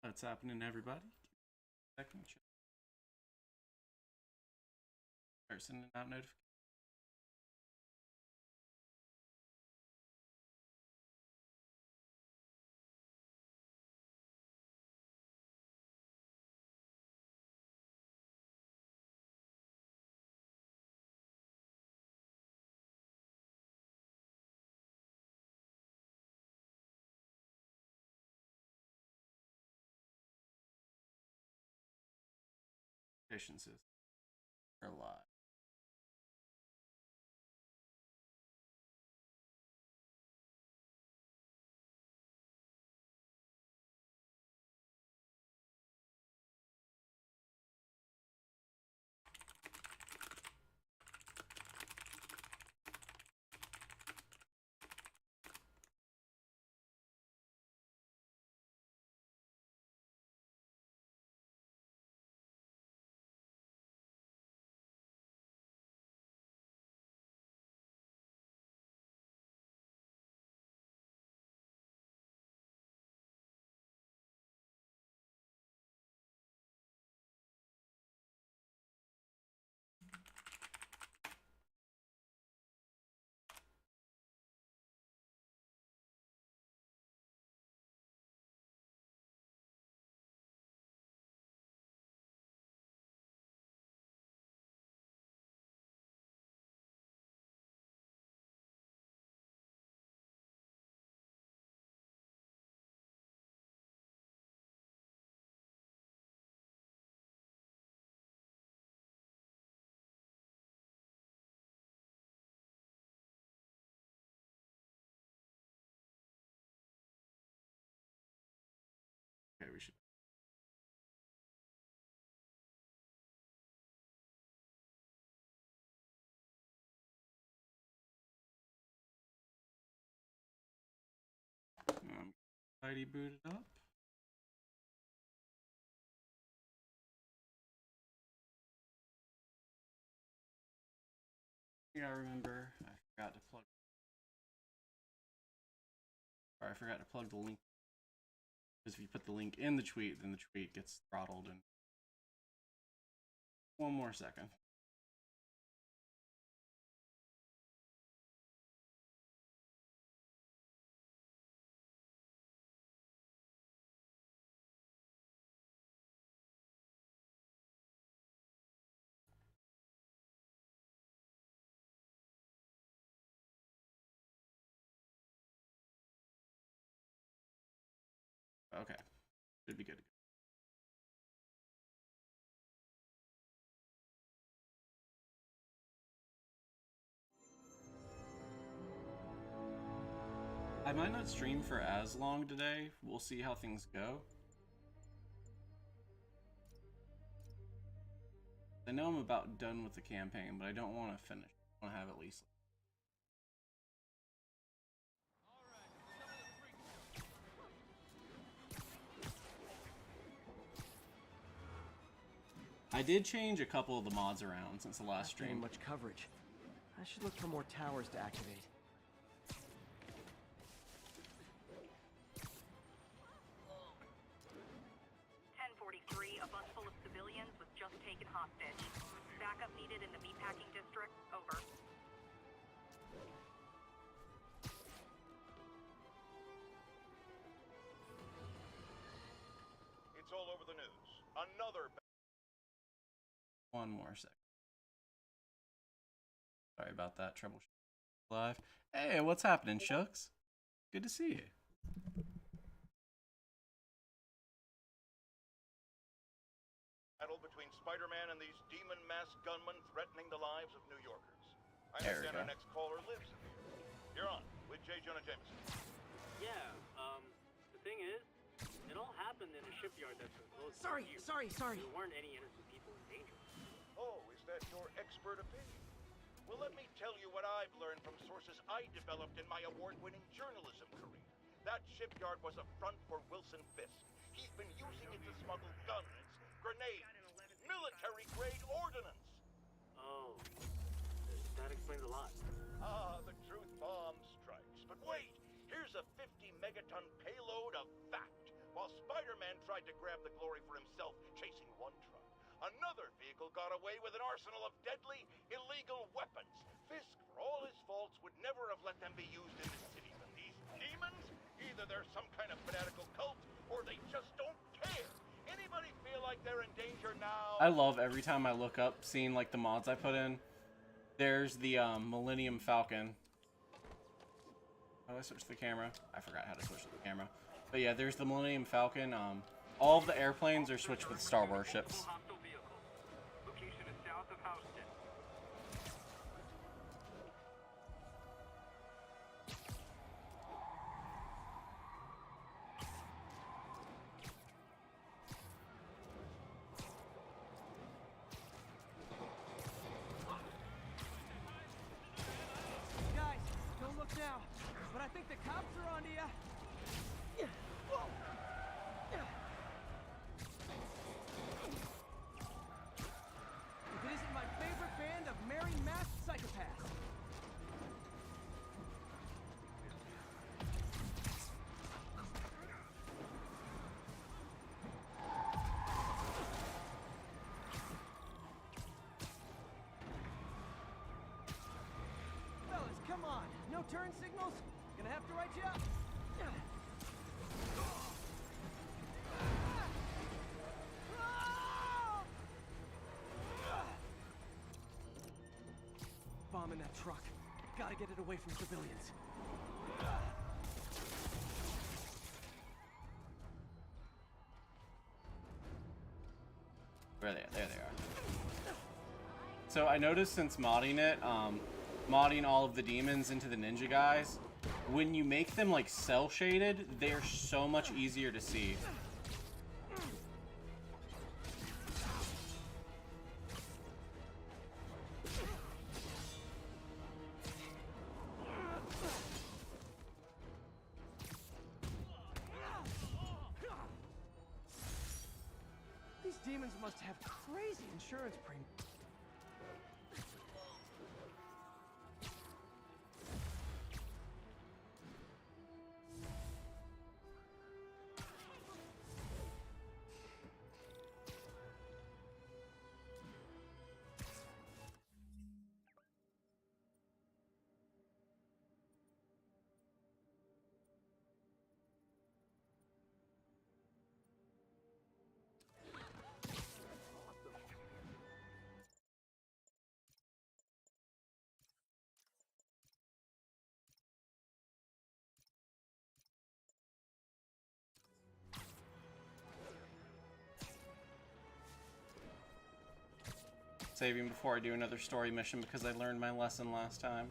What's happening, everybody? Second, start sending out notifications. Are live. Okay, we should. Already booted up. Yeah, I remember. I forgot to plug. Or I forgot to plug the link. Because if you put the link in the tweet, then the tweet gets throttled. And one more second. Okay, should be good. I might not stream for as long today. We'll see how things go. I know I'm about done with the campaign, but I don't want to finish. I want to have at least. I did change a couple of the mods around since the last stream. Not much coverage. I should look for more towers to activate. A bus full of civilians was just taken hostage. Backup needed in the meatpacking district. Over. It's all over the news. Another. One more second. Sorry about that troubleshooting. Live. Hey, what's happening, Shucks? Good to see you. Battle between Spiderman and these demon-masked gunmen threatening the lives of New Yorkers. I There we understand go. our next caller lives in here. You're on with J. Jonah Jameson. Yeah, the thing is, it all happened in a shipyard that's been closed for Sorry. years. Sorry. There weren't any innocent people in danger. Oh, is that your expert opinion? Well, let me tell you what I've learned from sources I developed in my award-winning journalism career. That shipyard was a front for Wilson Fisk. He's been using it to smuggle guns, grenades, military-grade ordnance. Oh, that explains a lot. Ah, the truth bomb strikes. But wait, here's a 50-megaton payload of fact. While Spider-Man tried to grab the glory for himself chasing one truck, another vehicle got away with an arsenal of deadly, illegal weapons. Fisk, for all his faults, would never have let them be used in the city. But these demons, either they're some kind of fanatical cult, or they just don't care. Anybody feel like they're in danger now? I love every time I look up, seeing like the mods I put in. There's the Millennium Falcon. How do I switch the camera? I forgot how to switch the camera. But yeah, there's the Millennium Falcon. All of the airplanes are switched with Star Wars ships. Hostile vehicle. Location is south of Houston. Guys, don't look now, but I think the cops are onto ya. If it isn't my favorite band of merry masked psychopaths. Fellas, come on. No turn signals? Gonna have to write you up. Bomb in that truck. Gotta get it away from civilians. Where are they? There they are. So I noticed since modding it, modding all of the demons into the ninja guys, when you make them like cell shaded, they're so much easier to see. These demons must have crazy insurance premiums. Saving before I do another story mission because I learned my lesson last time.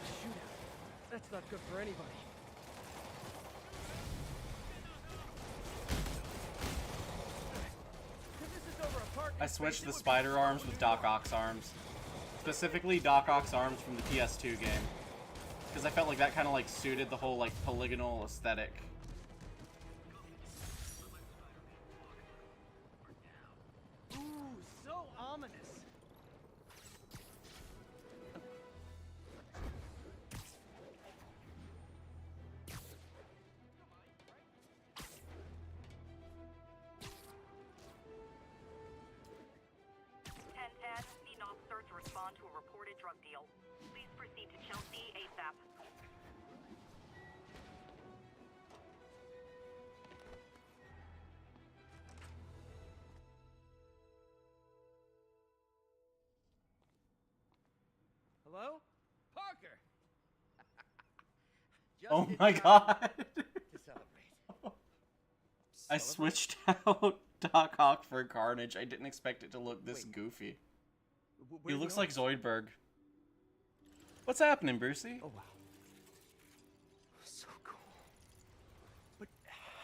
Shootout. That's not good for anybody. I switched the spider arms with Doc Ock's arms. Specifically Doc Ock's arms from the PS2 game. Because I felt like that kind of like suited the whole like polygonal aesthetic. Ooh, so ominous. Need an officer to respond to a reported drug deal. Please proceed to Chelsea ASAP. Hello? Parker! Oh my god! To celebrate. I switched out Doc Ock for Carnage. I didn't expect it to look this goofy. He looks like Zoidberg. What's happening, Brucey? Oh, wow. So cool. But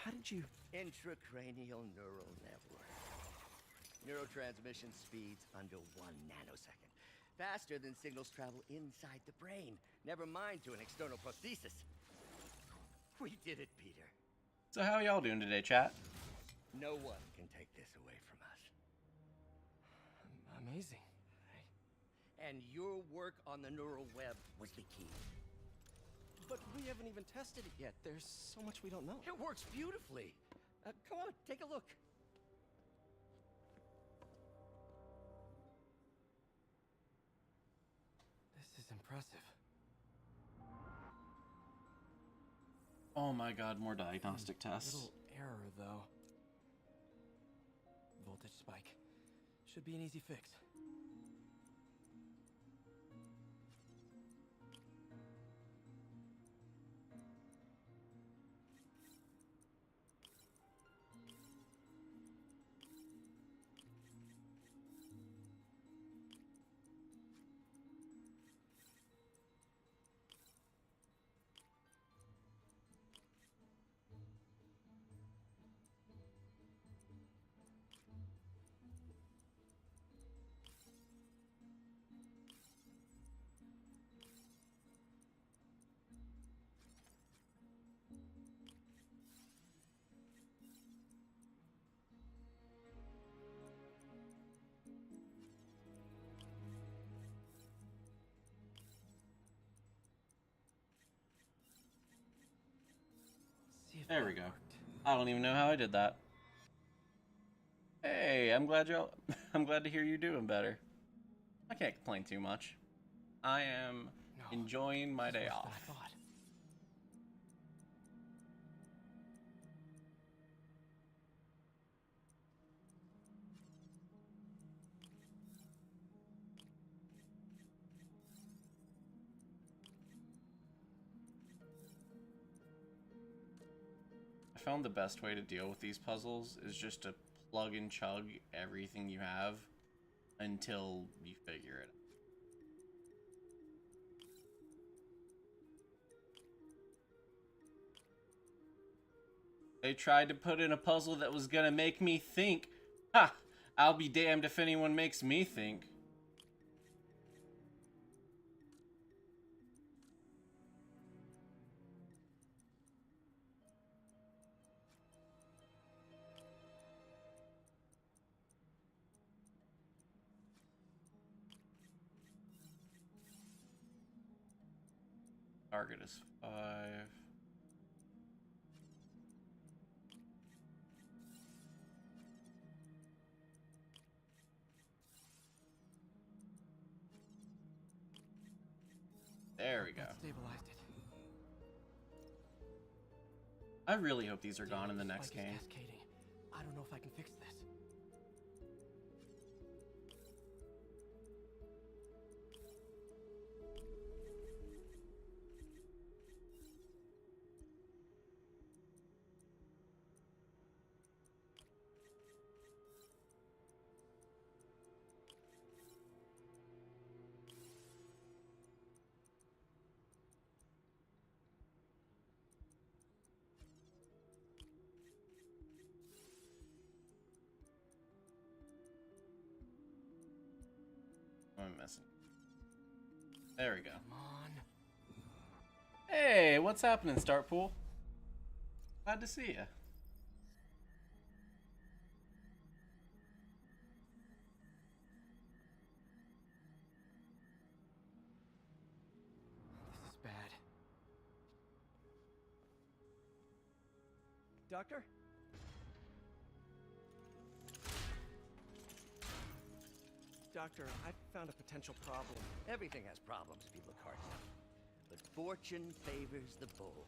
how did you... Intracranial neural network. Neurotransmission speeds under 1 nanosecond. Faster than signals travel inside the brain. Never mind to an external prosthesis. We did it, Peter. So how y'all doing today, chat? No one can take this away from us. Amazing. And your work on the neural web was the key. But we haven't even tested it yet. There's so much we don't know. It works beautifully. Come on, take a look. This is impressive. Oh my god, more diagnostic tests. Little error, though. Voltage spike. Should be an easy fix. See if There that we go. worked. I don't even know how I did that. Hey, I'm glad I'm glad to hear you're doing better. I can't complain too much. I am No, enjoying my this is day worse off. than I thought. I found the best way to deal with these puzzles is just to plug and chug everything you have until you figure it out. They tried to put in a puzzle that was gonna make me think. Ha! I'll be damned if anyone makes me think. Target is 5. There we go. That stabilized it. I really hope these are gone in the Damn, next spike is game. cascading. I don't know if I can fix this. What am I missing? There we go. Come on. Hey, what's happening, Startpool? Glad to see you. This is bad. Doctor? Doctor, I found a potential problem. Everything has problems if you look hard enough. But fortune favors the bold.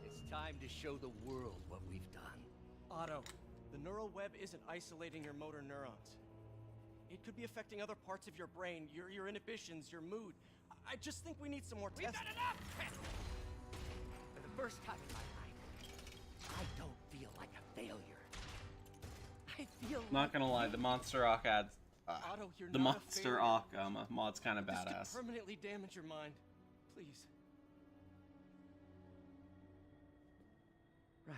It's time to show the world what we've done. Otto, the neural web isn't isolating your motor neurons. It could be affecting other parts of your brain, your inhibitions, your mood. I just think we need some more We've testing. got enough! For the first time in my life, I don't feel like a failure. I feel Not gonna lie, the Monster Rock ads. Otto, you're The not a Monster failure. Rock mod's kind of This could badass. permanently damage your mind. Please. Right.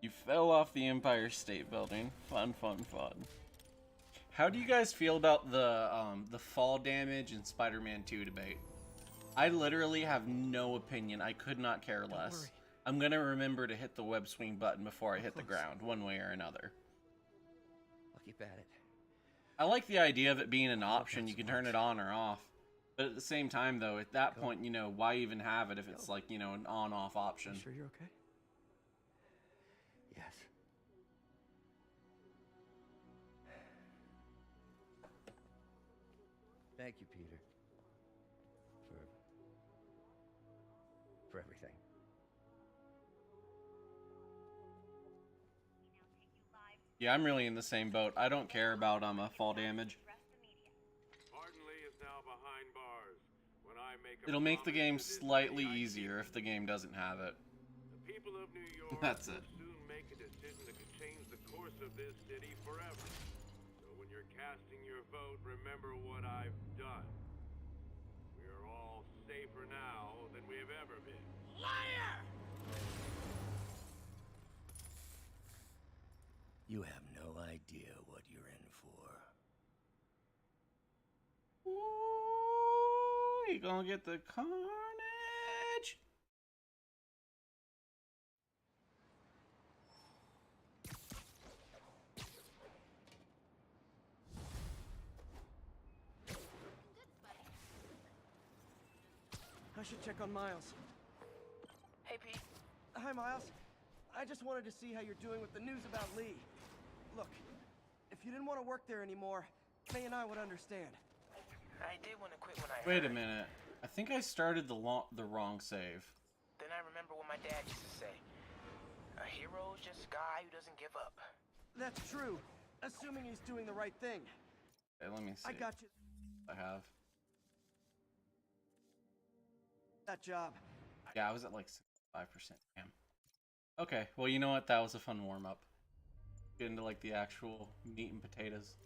You fell off the Empire State Building. Fun, fun, fun. How do you guys feel about the fall damage in Spider-Man 2 debate? I literally have no opinion. I could not care less. worry. I'm gonna remember to hit the web swing button before I hit the close. ground, one way or another. Keep at it. I like the idea of it being an option. You can turn it on or off. But at the same time, though, at that point, you know, why even have it if it's like, you know, an on-off option? You sure you're okay? Yes. Thank you, Peter. For everything. Yeah, I'm really in the same boat. I don't care about fall damage. Is now behind bars. When I make a It'll make the promise game to this slightly city, I easier if the game doesn't have it. The people of New York That's it. will soon make a decision that could change the course of this city forever. So when you're casting your vote, remember what I've done. We are all safer now than we have ever been. Liar! You have no idea what you're in for. Ooh, you gonna get the carnage? I should check on Miles. Hey, Pete. Hi, Miles. I just wanted to see how you're doing with the news about Lee. Look, if you didn't want to work there anymore, May and I would understand. I did want to quit when I Wait a heard. minute. I think I started the wrong save. Then I remember what my dad used to say. A hero's just a guy who doesn't give up. That's true, assuming he's doing the right thing. Okay, let me see. I got you I have. that job. Yeah, I was at like 65%. Damn. Okay, well, you know what? That was a fun warm-up. Get into like the actual meat and potatoes.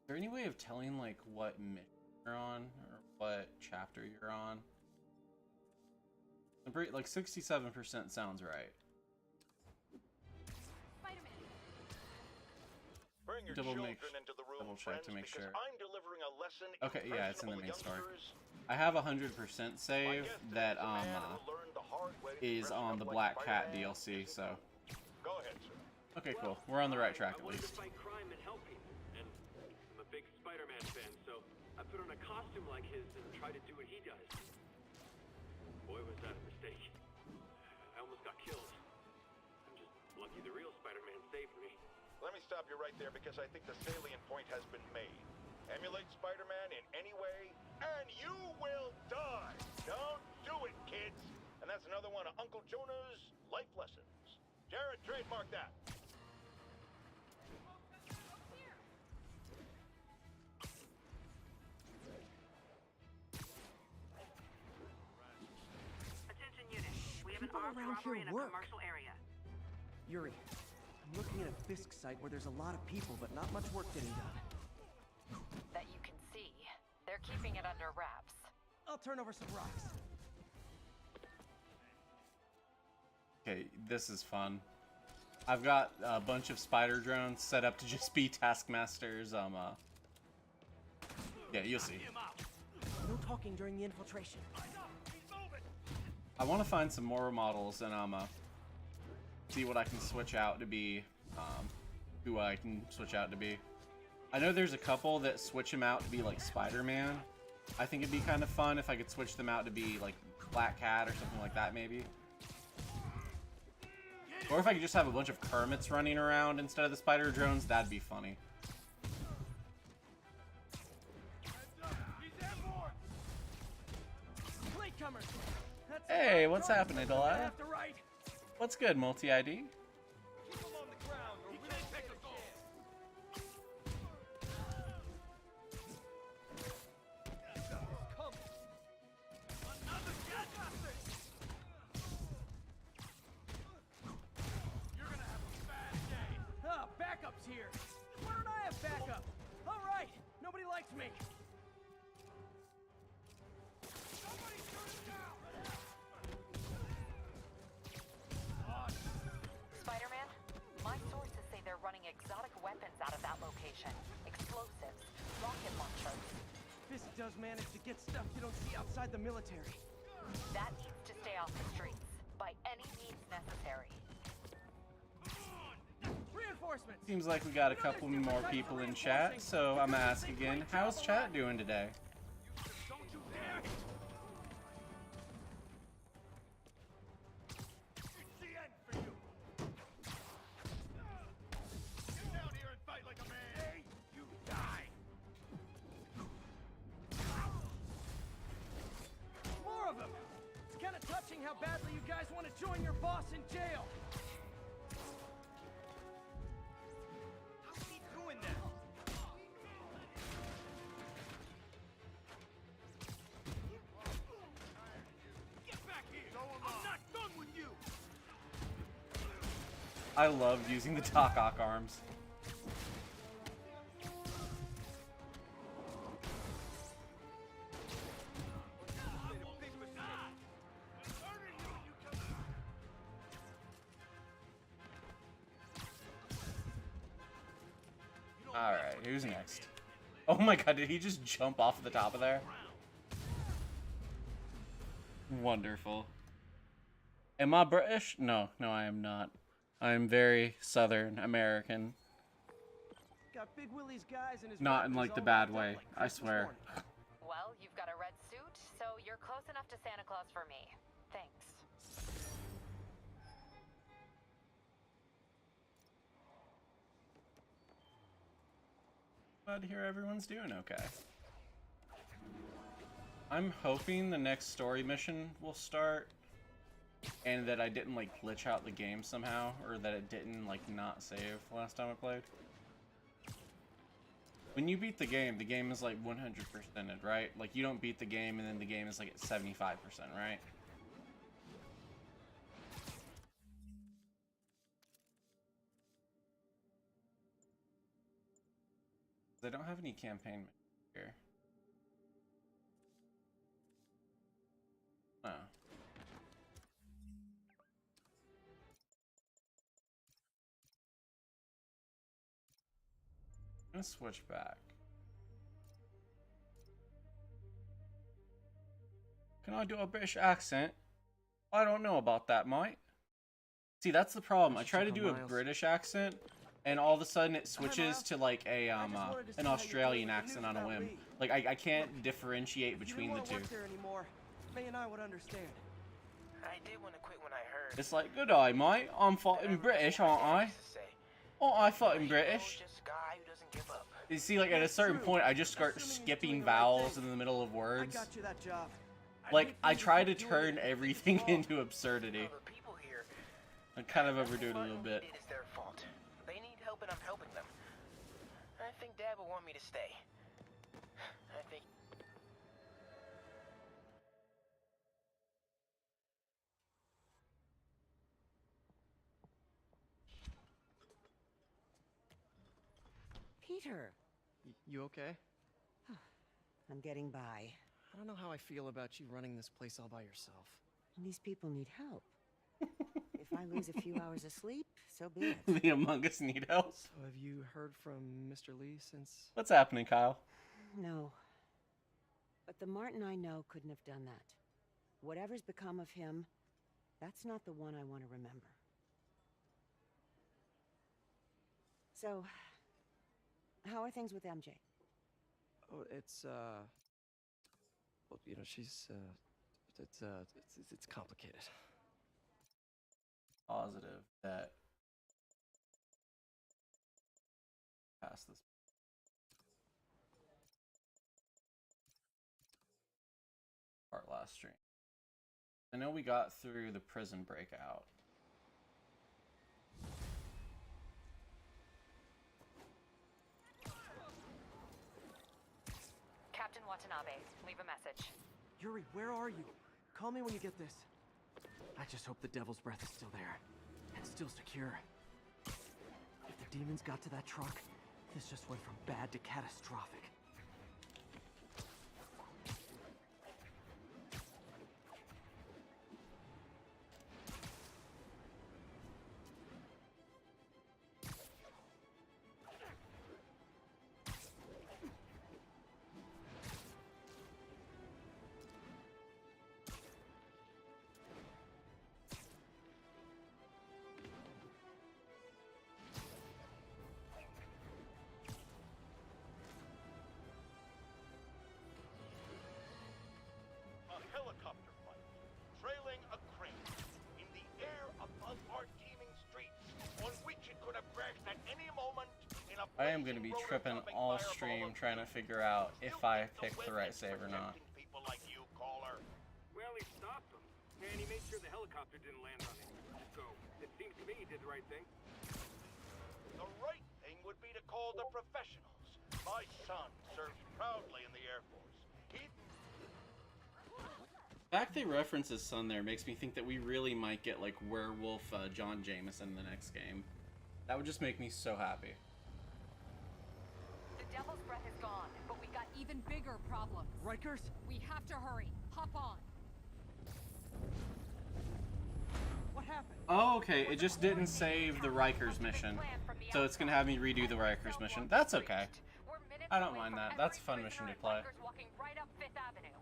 Is there any way of telling like what mission you're on or what chapter you're on? Like 67% sounds right. Bring your Double children check into the room, to friends, make because sure. I'm delivering a lesson Okay, yeah, it's in the main impressionable story. youngsters. I have 100% My save guest that is a man who learned the hard way is dressing on up the like Black Cat Spider-Man DLC. isn't So cool. Go ahead, sir. okay, cool. We're on the right track I at wanted least. to fight crime and help people, and I'm a big Spider-Man fan, so I put on a costume like his and tried to do what he does. Boy, was that a mistake. I almost got killed. I'm just lucky the real Spider-Man saved me. Let me stop you right there because I think the salient point has been made. Emulate Spider-Man in any way, and you will die. Don't do it, kids. And that's another one of Uncle Jonah's life lessons. Jared, trademark that. Attention unit. We have an People armed around robbery here in a work. commercial area. Yuri, I'm looking at a Fisk site where there's a lot of people, but not much work getting done. That you can see. They're keeping it under wraps. I'll turn over some rocks. Okay, this is fun. I've got a bunch of spider drones set up to just be taskmasters. Yeah, you'll see. No talking during the infiltration. I want to find some more models and see what I can switch out to be, who I can switch out to be. I know there's a couple that switch them out to be like Spider-Man. I think it'd be kind of fun if I could switch them out to be like Black Cat or something like that, maybe. Or if I could just have a bunch of Kermits running around instead of the spider drones, that'd be funny. Latecomers! That's Hey, what's happening, Delilah? left to right. What's good, multi-ID? Keep 'em on the ground, or we'll take a fall. Come. Another gunbuster. You're gonna have a bad day. Ah, backup's here. Why don't I have backup? All right, nobody likes me. Somebody shoot him down. to get stuff you don't see outside the military. That needs to stay off the streets, by any means necessary. Reinforcements! Seems like we got a couple more people in chat, so I'm gonna ask again, how's chat doing today? Don't you dare! It's the end for you! Get down here and fight like a man! Hey, you die! More of them! It's kind of touching how badly you guys want to join your boss in jail. How's he doing that? Get back here! I'm not done with you! I love using the Takok arms. Alright, who's next? Oh my god, did he just jump off the top of there? Wonderful. Am I British? No, no I am not. I am very Southern American. Got Big Willie's guys and his Not in weapons like the all bad lined up way, like I Christmas swear. morning. Well, you've got a red suit, so you're close enough to Santa Claus for me. Thanks. Glad to hear everyone's doing okay. I'm hoping the next story mission will start and that I didn't like glitch out the game somehow, or that it didn't like not save last time I played. When you beat the game is like 100%ed, right? Like you don't beat the game and then the game is like at 75%, right? I don't have any campaign here. Oh. I'm gonna switch back. Can I do a British accent? I don't know about that, mate. See, that's the problem. I try to do a British accent, and all of a sudden it switches to like a an Australian accent on a whim. Like I can't differentiate between the two. May and I would understand. I did want to quit when I heard. It's like, good eye, mate. I'm fighting British, aren't I? Aren't I fighting British? Just a guy who doesn't give up. You see, like at a certain point, I just start skipping vowels in the middle of I words. got you that job. Like I try to turn everything into absurdity. The people here, I kind of overdo it a little bit. It is their fault. They need help and I'm helping them. I think Dad will want me to stay. I think. Peter, You okay? I'm getting by. I don't know how I feel about you running this place all by yourself. And these people need help. If I lose a few hours of sleep, so be it. The Among Us need help. So have you heard from Mr. Lee since? What's happening, Kyle? No. But the Martin I know couldn't have done that. Whatever's become of him, that's not the one I want to remember. So, how are things with MJ? Oh, it's well, you know, she's it's complicated. Positive that past this part last stream. I know we got through the prison breakout. Captain Watanabe, leave a message. Yuri, where are you? Call me when you get this. I just hope the Devil's Breath is still there. And still secure. If the demons got to that truck, this just went from bad to catastrophic. I am going to be tripping all stream trying to figure out if I picked the right save or not. People like you, caller. Well, he stopped them, and he made sure the helicopter didn't land on him. So, it seems to me he did the right thing. The right thing would be to call the professionals. My son served proudly in the Air Force. He... The fact they reference his son there makes me think that we really might get like werewolf John Jameson in the next game. That would just make me so happy. The Devil's Breath is gone, but we got even bigger problems. Rikers? We have to hurry. Hop on. What happened? Oh, okay. It just didn't save the Rikers mission. So it's gonna have me redo the Rikers mission. That's okay. I don't mind that. That's a fun mission to play. Walking right up Fifth Avenue.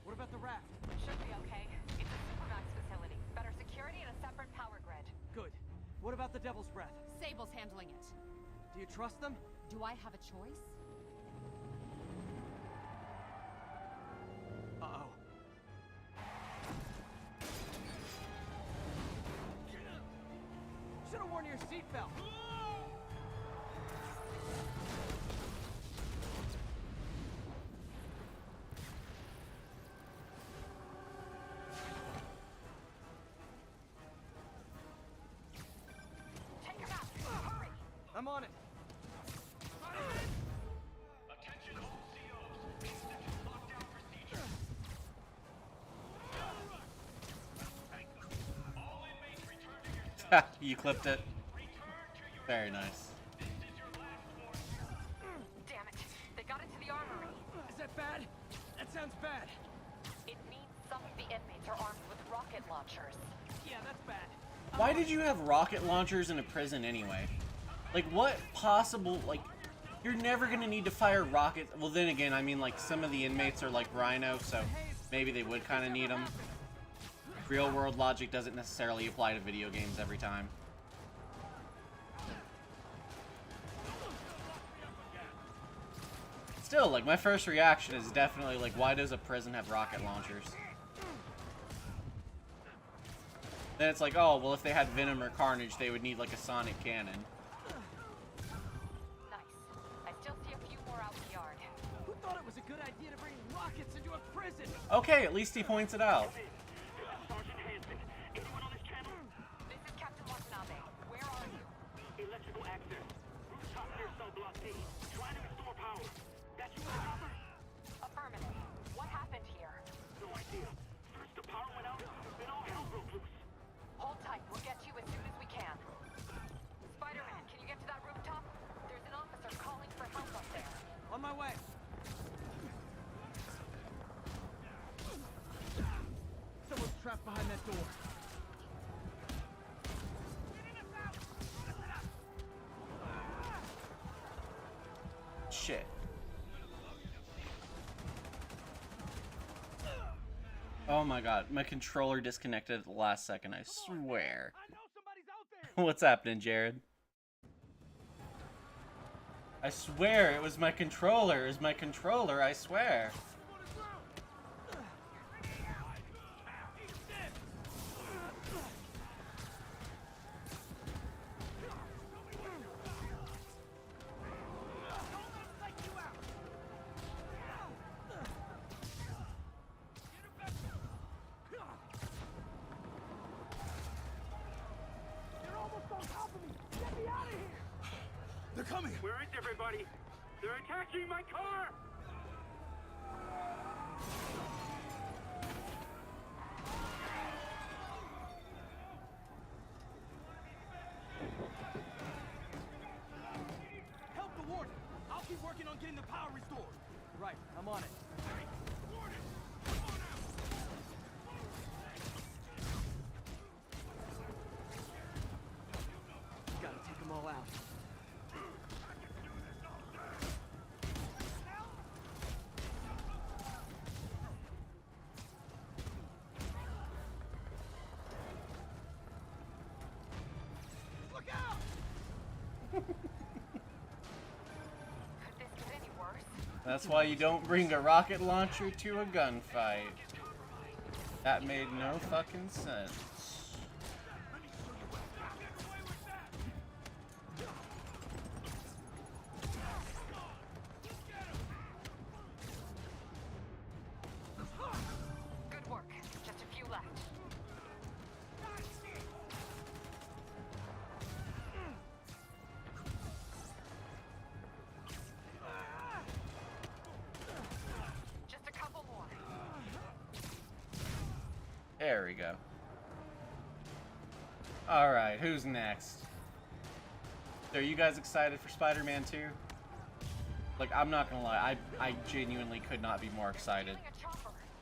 What about the raft? Should be okay. It's a Supermax facility. Better security and a separate power grid. Good. What about the Devil's Breath? Sable's handling it. Do you trust them? Do I have a choice? Uh-oh. Should've worn your seatbelt. Take him out. Hurry. I'm on it. Attention all COs. Instant lockdown procedure. All inmates return to your cells. You clipped it. Return to your... Very nice. This is your last warning. Damn it. They got into the armory. Is that bad? That sounds bad. It means some of the inmates are armed with rocket launchers. Yeah, that's bad. Why did you have rocket launchers in a prison anyway? Like, what possible, like, you're never gonna need to fire rockets. Well, then again, I mean, like, some of the inmates are like Rhino, so maybe they would kind of need them. Real world logic doesn't necessarily apply to video games every time. Still, like, my first reaction is definitely, like, why does a prison have rocket launchers? Then it's like, oh, well, if they had Venom or Carnage, they would need, like, a sonic cannon. Nice. I still see a few more out in the yard. Who thought it was a good idea to bring rockets into a prison? Okay, at least he points it out. Sergeant Hanson. Anyone on this channel? This is Captain Watanabe. Where are you? Electrical access. Rooftop near cell block 8. Trying to restore power. That you want to cover? Affirmative. What happened here? No idea. First the power went out, then all hell broke loose. Hold tight. We'll get you as soon as we can. Spiderman, can you get to that rooftop? There's an officer calling for help up there. On my way. Someone's trapped behind that door. Shit. Oh my god, my controller disconnected at the last second, I swear. I know somebody's out there. What's happening, Jared? I swear it was my controller. It was my controller, I swear. They're coming! Where is everybody? They're attacking my car! Help the warden. I'll keep working on getting the power restored. Right, I'm on it. Gotta take them all out. Look out! Could this get any worse? That's why you don't bring a rocket launcher to a gunfight. That made no fucking sense. There we go. Alright, who's next? So are you guys excited for Spider-Man 2? Like, I'm not gonna lie, I genuinely could not be more excited.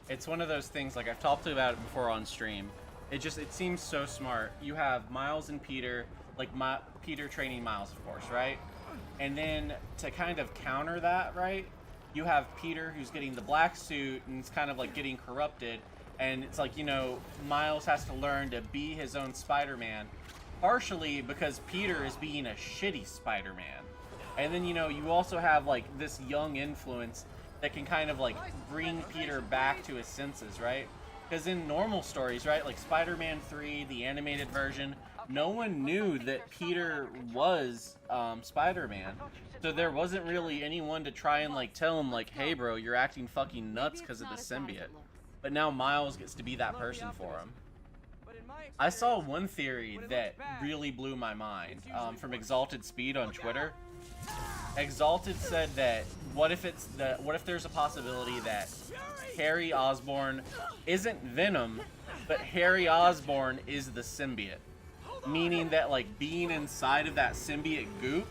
It's one of those things, like, I've talked about it before on stream. It seems so smart. You have Miles and Peter, like, Peter training Miles, of course, right? And then, to kind of counter that, right, you have Peter who's getting the black suit, and it's kind of, like, getting corrupted. And it's like, you know, Miles has to learn to be his own Spider-Man. Partially because Peter is being a shitty Spider-Man. And then, you know, you also have, like, this young influence that can kind of, like, bring Peter back to his senses, right? Because in normal stories, right, like Spider-Man 3, the animated version, no one knew that Peter was Spider-Man. So there wasn't really anyone to try and, like, tell him, like, hey, bro, you're acting fucking nuts because of the symbiote. But now Miles gets to be that person for him. I saw one theory that really blew my mind from Exalted Speed on Twitter. Exalted said that what if there's a possibility that Harry Osborn isn't Venom, but Harry Osborn is the symbiote, meaning that, like, being inside of that symbiote goop,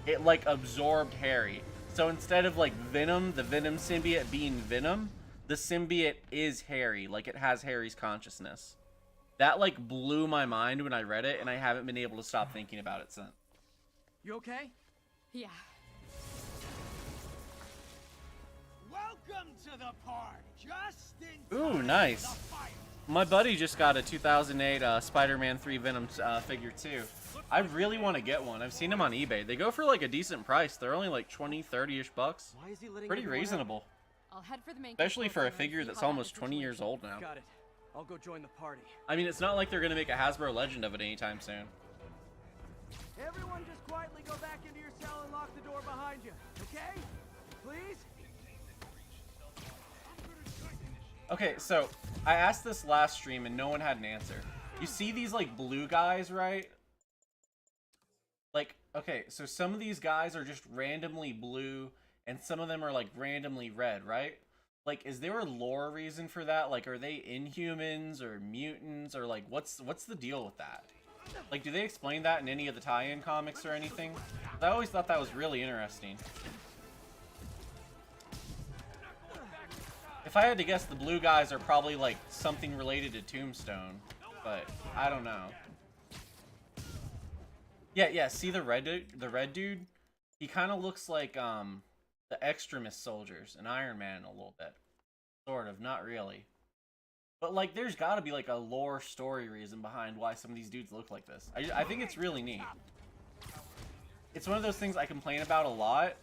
it, like, absorbed Harry. So instead of, like, Venom, the Venom symbiote being Venom, the symbiote is Harry, like, it has Harry's consciousness. That, like, blew my mind when I read it, and I haven't been able to stop thinking about it since. You okay? Yeah. Welcome to the party. Just in Ooh, nice. My buddy just got a 2008 Spider-Man 3 Venom figure too. I really want to get one. I've seen them on eBay. They go for like a decent price. They're only like 20, 30-ish bucks. Why is he letting Pretty everyone reasonable. I'll head for the main Especially for a control room figure and that's see how almost that 20 years situation- old now. Got it. I'll go join the party. I mean, it's not like they're going to make a Hasbro Legend of it anytime soon. Everyone just quietly go back into your cell and lock the door behind you, okay? Please? Okay, so I asked this last stream and no one had an answer. You see these like blue guys, right? Like, okay, so some of these guys are just randomly blue and some of them are like randomly red, right? Like, is there a lore reason for that? Like, are they Inhumans or mutants or like what's the deal with that? Like, do they explain that in any of the tie-in comics or anything? I always thought that was really interesting. If I had to guess, the blue guys are probably like something related to Tombstone, but I don't know. Yeah, see the red dude? He kind of looks like the extremist soldiers in Iron Man a little bit. Sort of, not really. But like there's got to be like a lore story reason behind why some of these dudes look like this. I think it's really neat. It's one of those things I complain about a lot.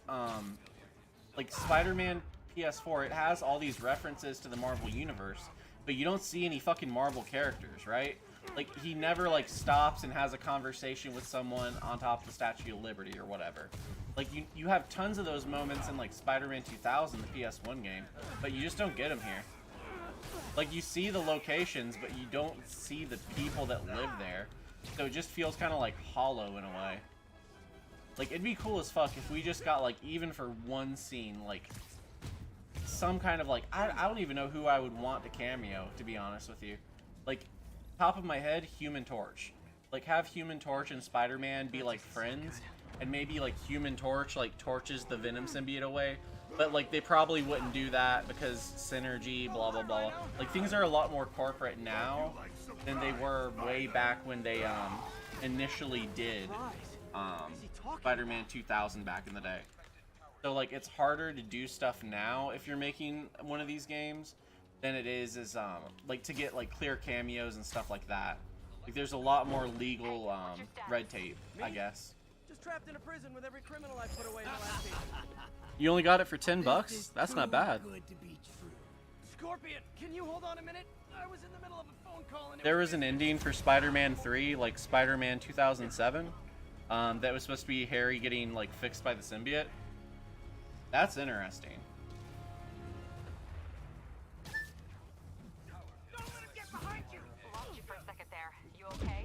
Like Spider-Man PS4, it has all these references to the Marvel Universe, but you don't see any fucking Marvel characters, right? Like, he never, like, stops and has a conversation with someone on top of the Statue of Liberty or whatever. Like, you have tons of those moments in, like, Spider-Man 2000, the PS1 game, but you just don't get them here. Like, you see the locations, but you don't see the people that live there, so it just feels kind of, like, hollow in a way. Like, it'd be cool as fuck if we just got, like, even for one scene, like, some kind of, like, I don't even know who I would want to cameo, to be honest with you. Like, top of my head, Human Torch. Like, have Human Torch and Spider-Man be, like, friends, and maybe, like, Human Torch, like, torches the Venom symbiote away. But, like, they probably wouldn't do that because synergy, blah, blah, blah. Like, things are a lot more corporate now than they were way back when they, initially did, Spider-Man 2000 back in the day. So, like, it's harder to do stuff now if you're making one of these games than it is like, to get, like, clear cameos and stuff like that. Like, there's a lot more legal, red tape, I guess. Just trapped in a prison with every criminal I put away in the last season. You only got it for $10? That's not bad. Scorpion, can you hold on a minute? I was in the middle of a phone call and There was an ending for Spider-Man 3, like Spider-Man 2007, that was supposed to be Harry getting, like, fixed by the symbiote. That's interesting. Lost you for a second there. You okay?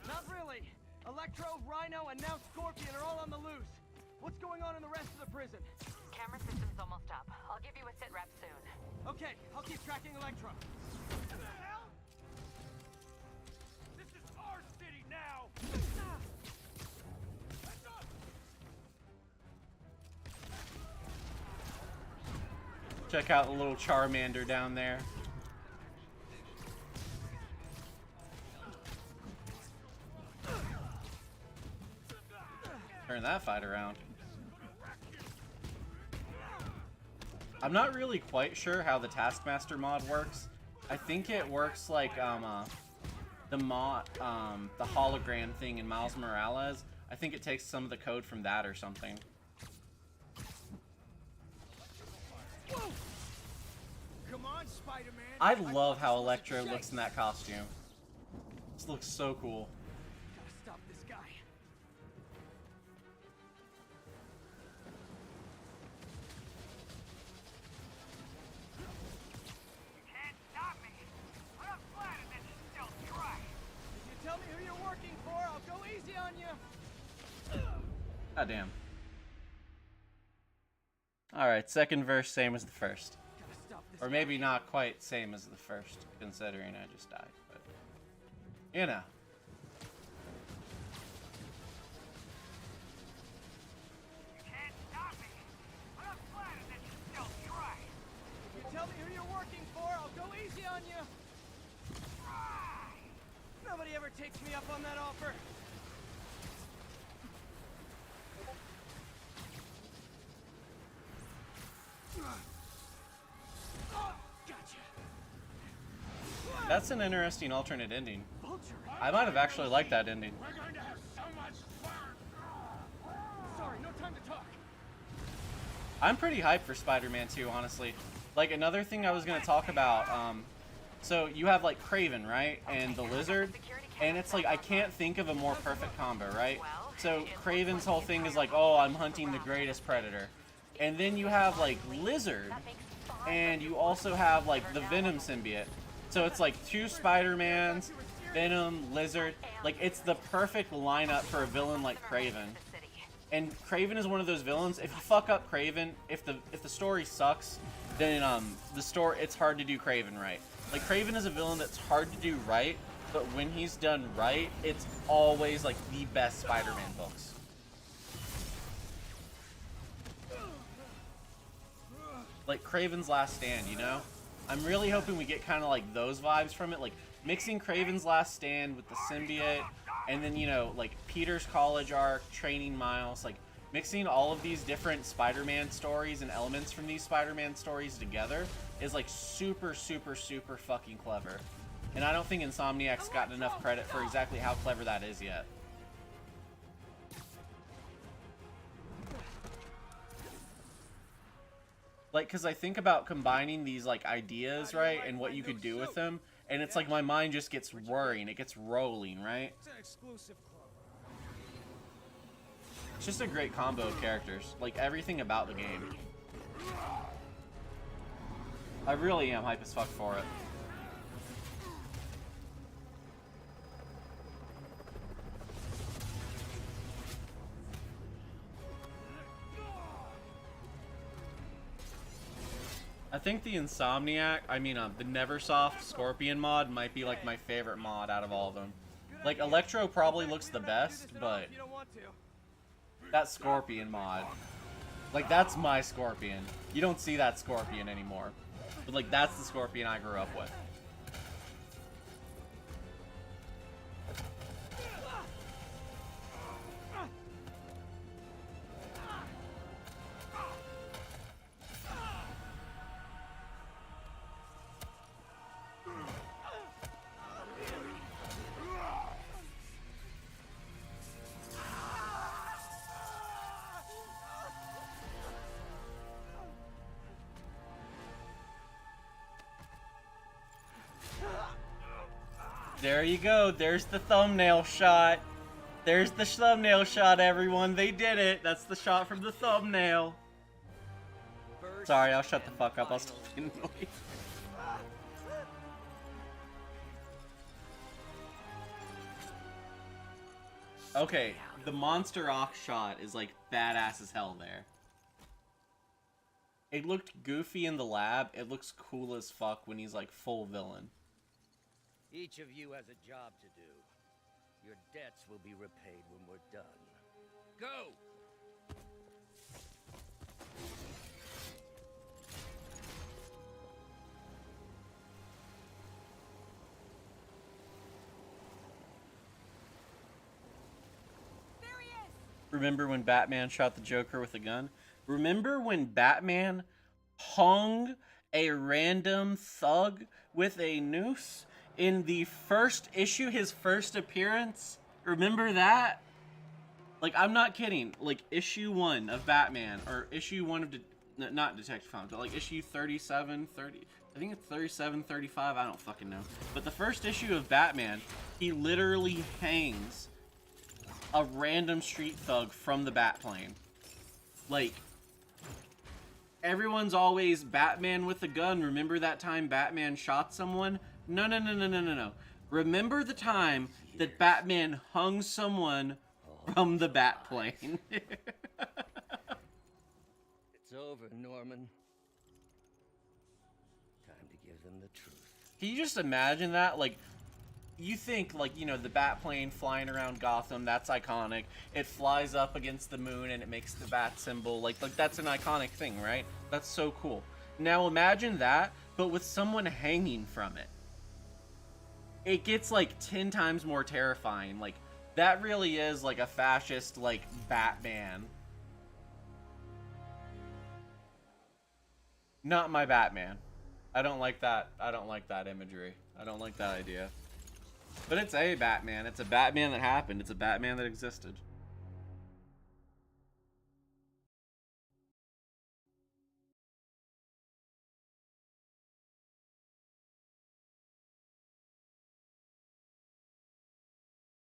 Not really. Electro, Rhino, and now Scorpion are all on the loose. What's going on in the rest of the prison? Camera system's almost up. I'll give you a sit rep soon. Okay, I'll keep tracking Electro. Check out the little Charmander down there. Turn that fight around. I'm not really quite sure how the Taskmaster mod works. I think it works like the hologram thing in Miles Morales. I think it takes some of the code from that or something. Come on, Spider-Man. I love how Electro looks in that costume. This looks so cool. Gotta stop this guy. You can't stop me. Put up flat and then still try. If you tell me who you're working for, I'll go easy on you. God damn. Alright, second verse, same as the first. Gotta stop this Or maybe not quite same as the first, considering I just died, but you know. You can't stop me. Put up flat and then still try. If you tell me who you're working for, I'll go easy on you. Try. Nobody ever takes me up on that offer. Gotcha. That's an interesting alternate ending. Vulture. I might have actually liked that ending. We're going to have so much fun. Sorry, no time to talk. I'm pretty hyped for Spider-Man 2, honestly. Like, another thing I was going to talk about, so you have, like, Kraven, right? And the Lizard. And it's like, I can't think of a more perfect combo, right? So Kraven's whole thing is like, oh, I'm hunting the greatest predator. And then you have, like, Lizard. And you also have, like, the Venom symbiote. So it's like 2 Spider-Mans, Venom, Lizard. Like, it's the perfect lineup for a villain like Kraven. And Kraven is one of those villains. If you fuck up Kraven, if the story sucks, then it's hard to do Kraven right. Like, Kraven is a villain that's hard to do right, but when he's done right, it's always like the best Spider-Man books. Like Kraven's Last Stand, you know? I'm really hoping we get kind of like those vibes from it, like mixing Kraven's Last Stand with the symbiote, and then, you know, like Peter's college arc, training Miles, like mixing all of these different Spider-Man stories and elements from these Spider-Man stories together is like super, super, super fucking clever. And I don't think Insomniac's gotten enough credit for exactly how clever that is yet. Like, because I think about combining these, like, ideas, right, and what you could do with them, and it's like my mind just gets whirring, it gets rolling, right? It's an exclusive club. It's just a great combo of characters, like, everything about the game. I really am hype as fuck for it. I think the Insomniac, the Neversoft Scorpion mod might be like my favorite mod out of all of them. Like, Electro probably looks the best, but that Scorpion mod, like, that's my Scorpion. You don't see that Scorpion anymore. But, like, that's the Scorpion I grew up with. There you go. There's the thumbnail shot. There's the thumbnail shot, everyone. They did it. That's the shot from the thumbnail. Sorry, I'll shut the fuck up. I'll stop being annoying. Okay, the Monster Ox shot is like badass as hell there. It looked goofy in the lab. It looks cool as fuck when he's like full villain. Each of you has a job to do. Your debts will be repaid when we're done. Go! Remember when Batman shot the Joker with a gun? Remember when Batman hung a random thug with a noose in the first issue, his first appearance? Remember that? Like, I'm not kidding. Like, issue 1 of Batman, or issue 1 of, not Detective Comics, but like issue 37, 30, I think it's 37, 35, I don't fucking know. But the first issue of Batman, he literally hangs a random street thug from the Batplane. Like, everyone's always Batman with a gun. Remember that time Batman shot someone? No, no, no, no, no, no, no. Remember the time that Batman hung someone from the Batplane. It's over, Norman. Time to give them the truth. Can you just imagine that? Like, you think, like, you know, the Batplane flying around Gotham, that's iconic. It flies up against the moon and it makes the bat symbol. Like that's an iconic thing, right? That's so cool. Now imagine that, but with someone hanging from it. It gets, like, 10 times more terrifying. Like, that really is, like, a fascist, like, Batman. Not my Batman. I don't like that. I don't like that imagery. I don't like that idea. But it's a Batman. It's a Batman that happened. It's a Batman that existed.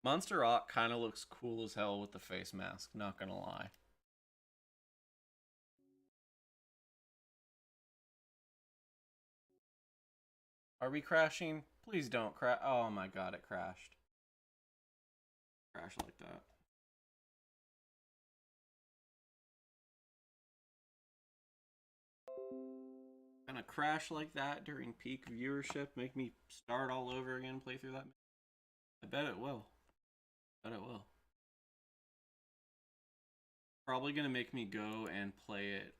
Monster Rock kind of looks cool as hell with the face mask, not gonna lie. Are we crashing? Please don't crash. Oh my god, it crashed. Crash like that. Gonna crash like that during peak viewership, make me start all over again, play through that? I bet it will. I bet it will. Probably gonna make me go and play it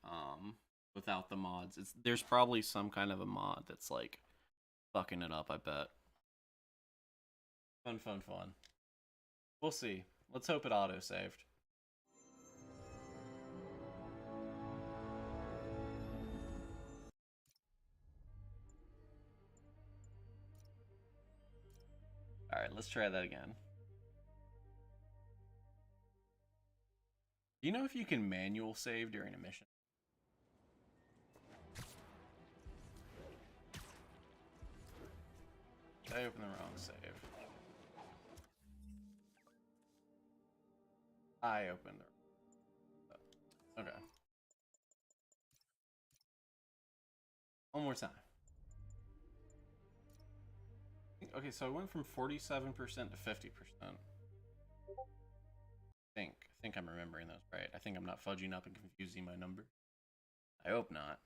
without the mods. There's probably some kind of a mod that's like fucking it up, I bet. Fun, fun, fun. We'll see. Let's hope it auto-saved. Alright, let's try that again. Do you know if you can manual save during a mission? I opened the wrong save. I opened it. Okay. One more time. Okay, so I went from 47% to 50%. I think I'm remembering those right. I think I'm not fudging up and confusing my number. I hope not.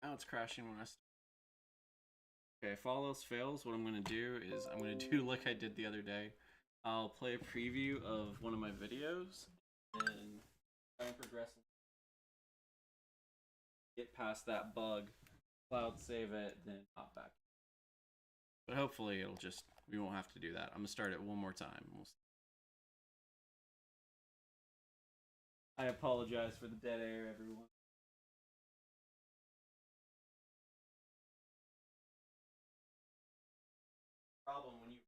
Now it's crashing when I... Okay, if all else fails, what I'm going to do is I'm going to do like I did the other day. I'll play a preview of one of my videos and try and progress. Get past that bug, cloud save it, then hop back. But hopefully it'll just, we won't have to do that. I'm going to start it one more time. I apologize for the dead air, everyone. Problem when you...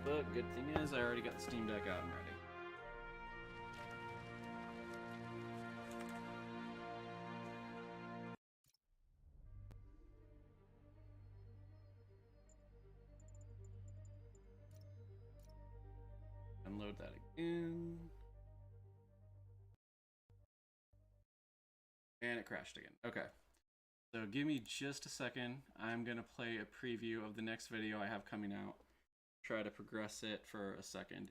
But good thing is I already got the Steam Deck out and ready. Unload that again. And it crashed again. Okay. So give me just a second. I'm going to play a preview of the next video I have coming out. try to progress it for a second.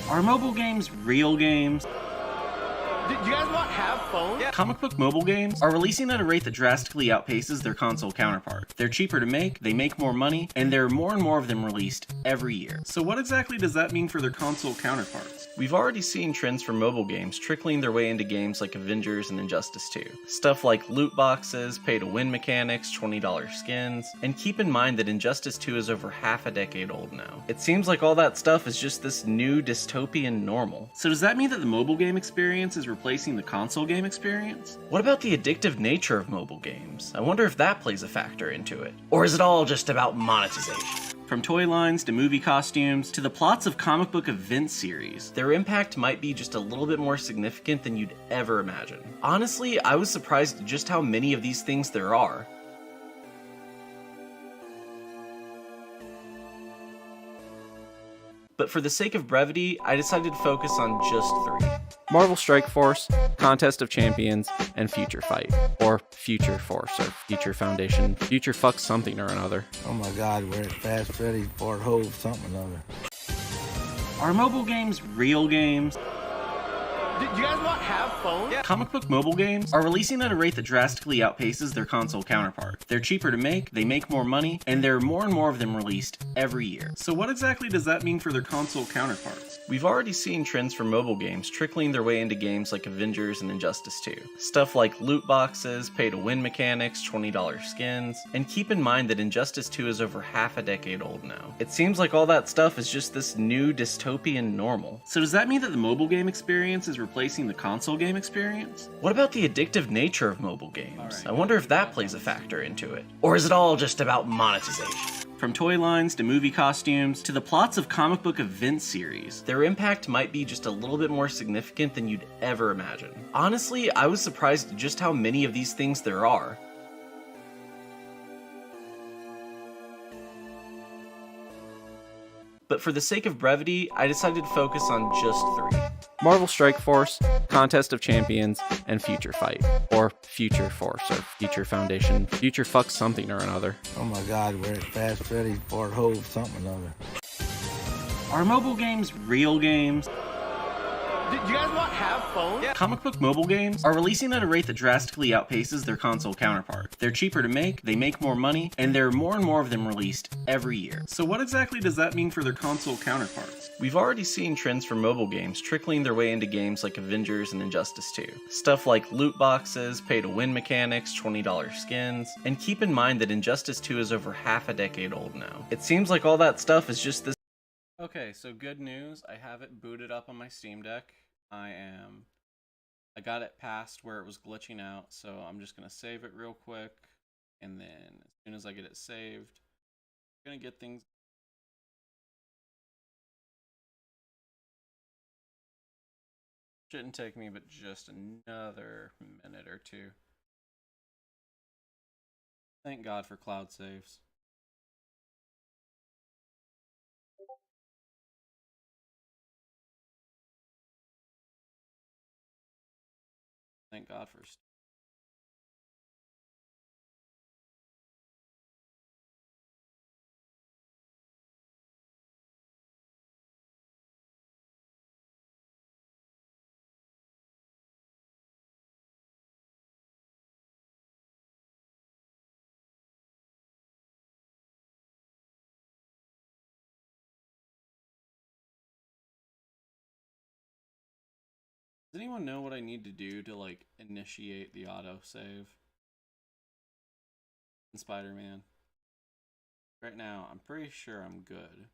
Are mobile games real games? Do you guys not have phones? Yeah. Comic book mobile games are releasing at a rate that drastically outpaces their console counterpart. They're cheaper to make, they make more money, and there are more and more of them released every year. So what exactly does that mean for their console counterparts? We've already seen trends for mobile games trickling their way into games like Avengers and Injustice 2. Stuff like loot boxes, pay-to-win mechanics, $20 skins, and keep in mind that Injustice 2 is over half a decade old now. It seems like all that stuff is just this new dystopian normal. So does that mean that the mobile game experience is replacing the console game experience? What about the addictive nature of mobile games? I wonder if that plays a factor into it. Or is it all just about monetization? From toy lines to movie costumes to the plots of comic book event series, their impact might be just a little bit more significant than you'd ever imagine. Honestly, I was surprised at just how many of these things there are. But for the sake of brevity, I decided to focus on just 3. Marvel Strike Force, Contest of Champions, and Future Fight. Or Future Force, or Future Foundation. Future fuck something or another. Oh my god, we're at Fast Freddy, Fort Hove, something or another. Are mobile games real games? Do you guys not have phones? Yeah. Comic book mobile games are releasing at a rate that drastically outpaces their console counterpart. They're cheaper to make, they make more money, and there are more and more of them released every year. So what exactly does that mean for their console counterparts? We've already seen trends for mobile games trickling their way into games like Avengers and Injustice 2. Stuff like loot boxes, pay-to-win mechanics, $20 skins, and keep in mind that Injustice 2 is over half a decade old now. It seems like all that stuff is just this new dystopian normal. So does that mean that the mobile game experience is replacing the console game experience? What about the addictive nature of mobile games? I wonder if that plays a factor into it. Or is it all just about monetization? From toy lines to movie costumes to the plots of comic book event series, their impact might be just a little bit more significant than you'd ever imagine. Honestly, I was surprised at just how many of these things there are. But for the sake of brevity, I decided to focus on just 3. Marvel Strike Force, Contest of Champions, and Future Fight. Or Future Force, or Future Foundation. Future fuck something or another. Oh my god, we're at Fast Freddy, Fort Hove, something or another. Are mobile games real games? Do you guys not have phones? Yeah. Comic book mobile games are releasing at a rate that drastically outpaces their console counterpart. They're cheaper to make, they make more money, and there are more and more of them released every year. So what exactly does that mean for their console counterparts? We've already seen trends for mobile games trickling their way into games like Avengers and Injustice 2. Stuff like loot boxes, pay-to-win mechanics, $20 skins, and keep in mind that Injustice 2 is over half a decade old now. It seems like all that stuff is just this. Okay, so good news. I have it booted up on my Steam Deck. I got it past where it was glitching out, so I'm just gonna save it real quick, and then as soon as I get it saved, I'm gonna get things. Shouldn't take me but just another minute or 2. Thank God for cloud saves. Thank God for. Does anyone know what I need to do to, like, initiate the autosave in Spider-Man? Right now, I'm pretty sure I'm good.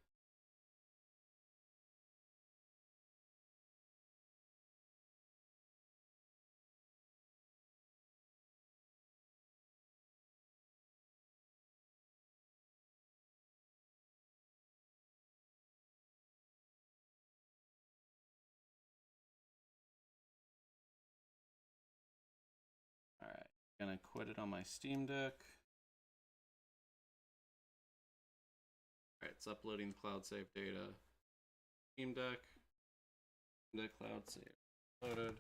Alright, gonna quit it on my Steam Deck. Alright, it's uploading the cloud save data. Steam Deck. Cloud save loaded.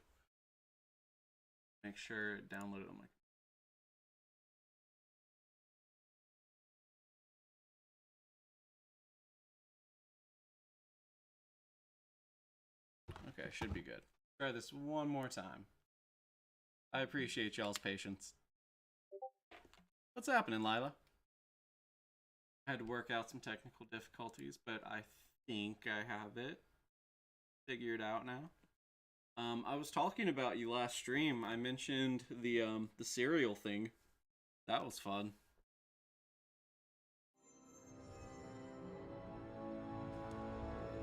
Make sure it downloaded on my Okay, should be good. Try this one more time. I appreciate y'all's patience. What's happening, Lila? I had to work out some technical difficulties, but I think I have it figured out now. I was talking about you last stream. I mentioned the cereal thing. That was fun.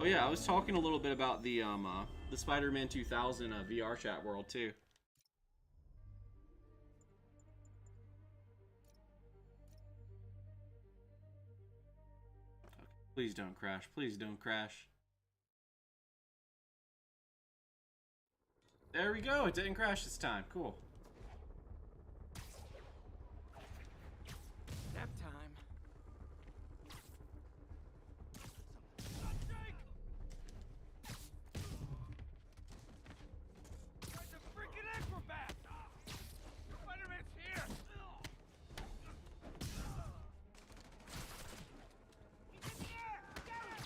Oh yeah, I was talking a little bit about the Spider-Man 2000 VR chat world too. Okay, please don't crash. Please don't crash. There we go. It didn't crash this time. Cool. Nap time. It's a freaking acrobat! Spider-Man's here! He's in the air! Get him!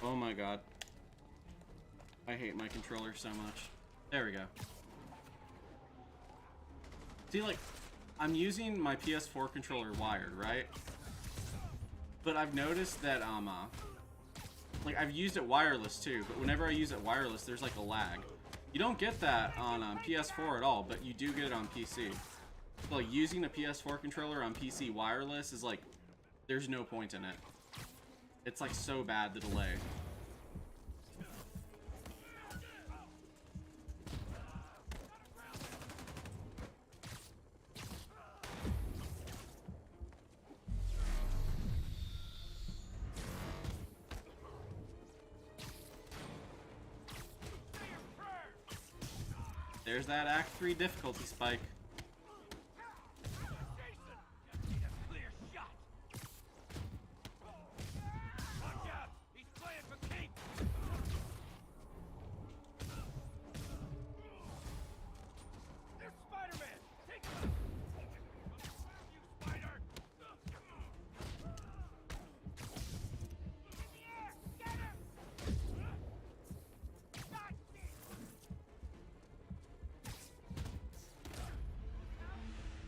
Oh my god. I hate my controller so much. There we go. See, like, I'm using my PS4 controller wired, right? But I've noticed that, like, I've used it wireless too, but whenever I use it wireless, there's like a lag. You don't get that on PS4 at all, but you do get it on PC. So, like, using a PS4 controller on PC wireless is like, there's no point in it. It's like so bad, the delay. There's that Act 3 difficulty spike.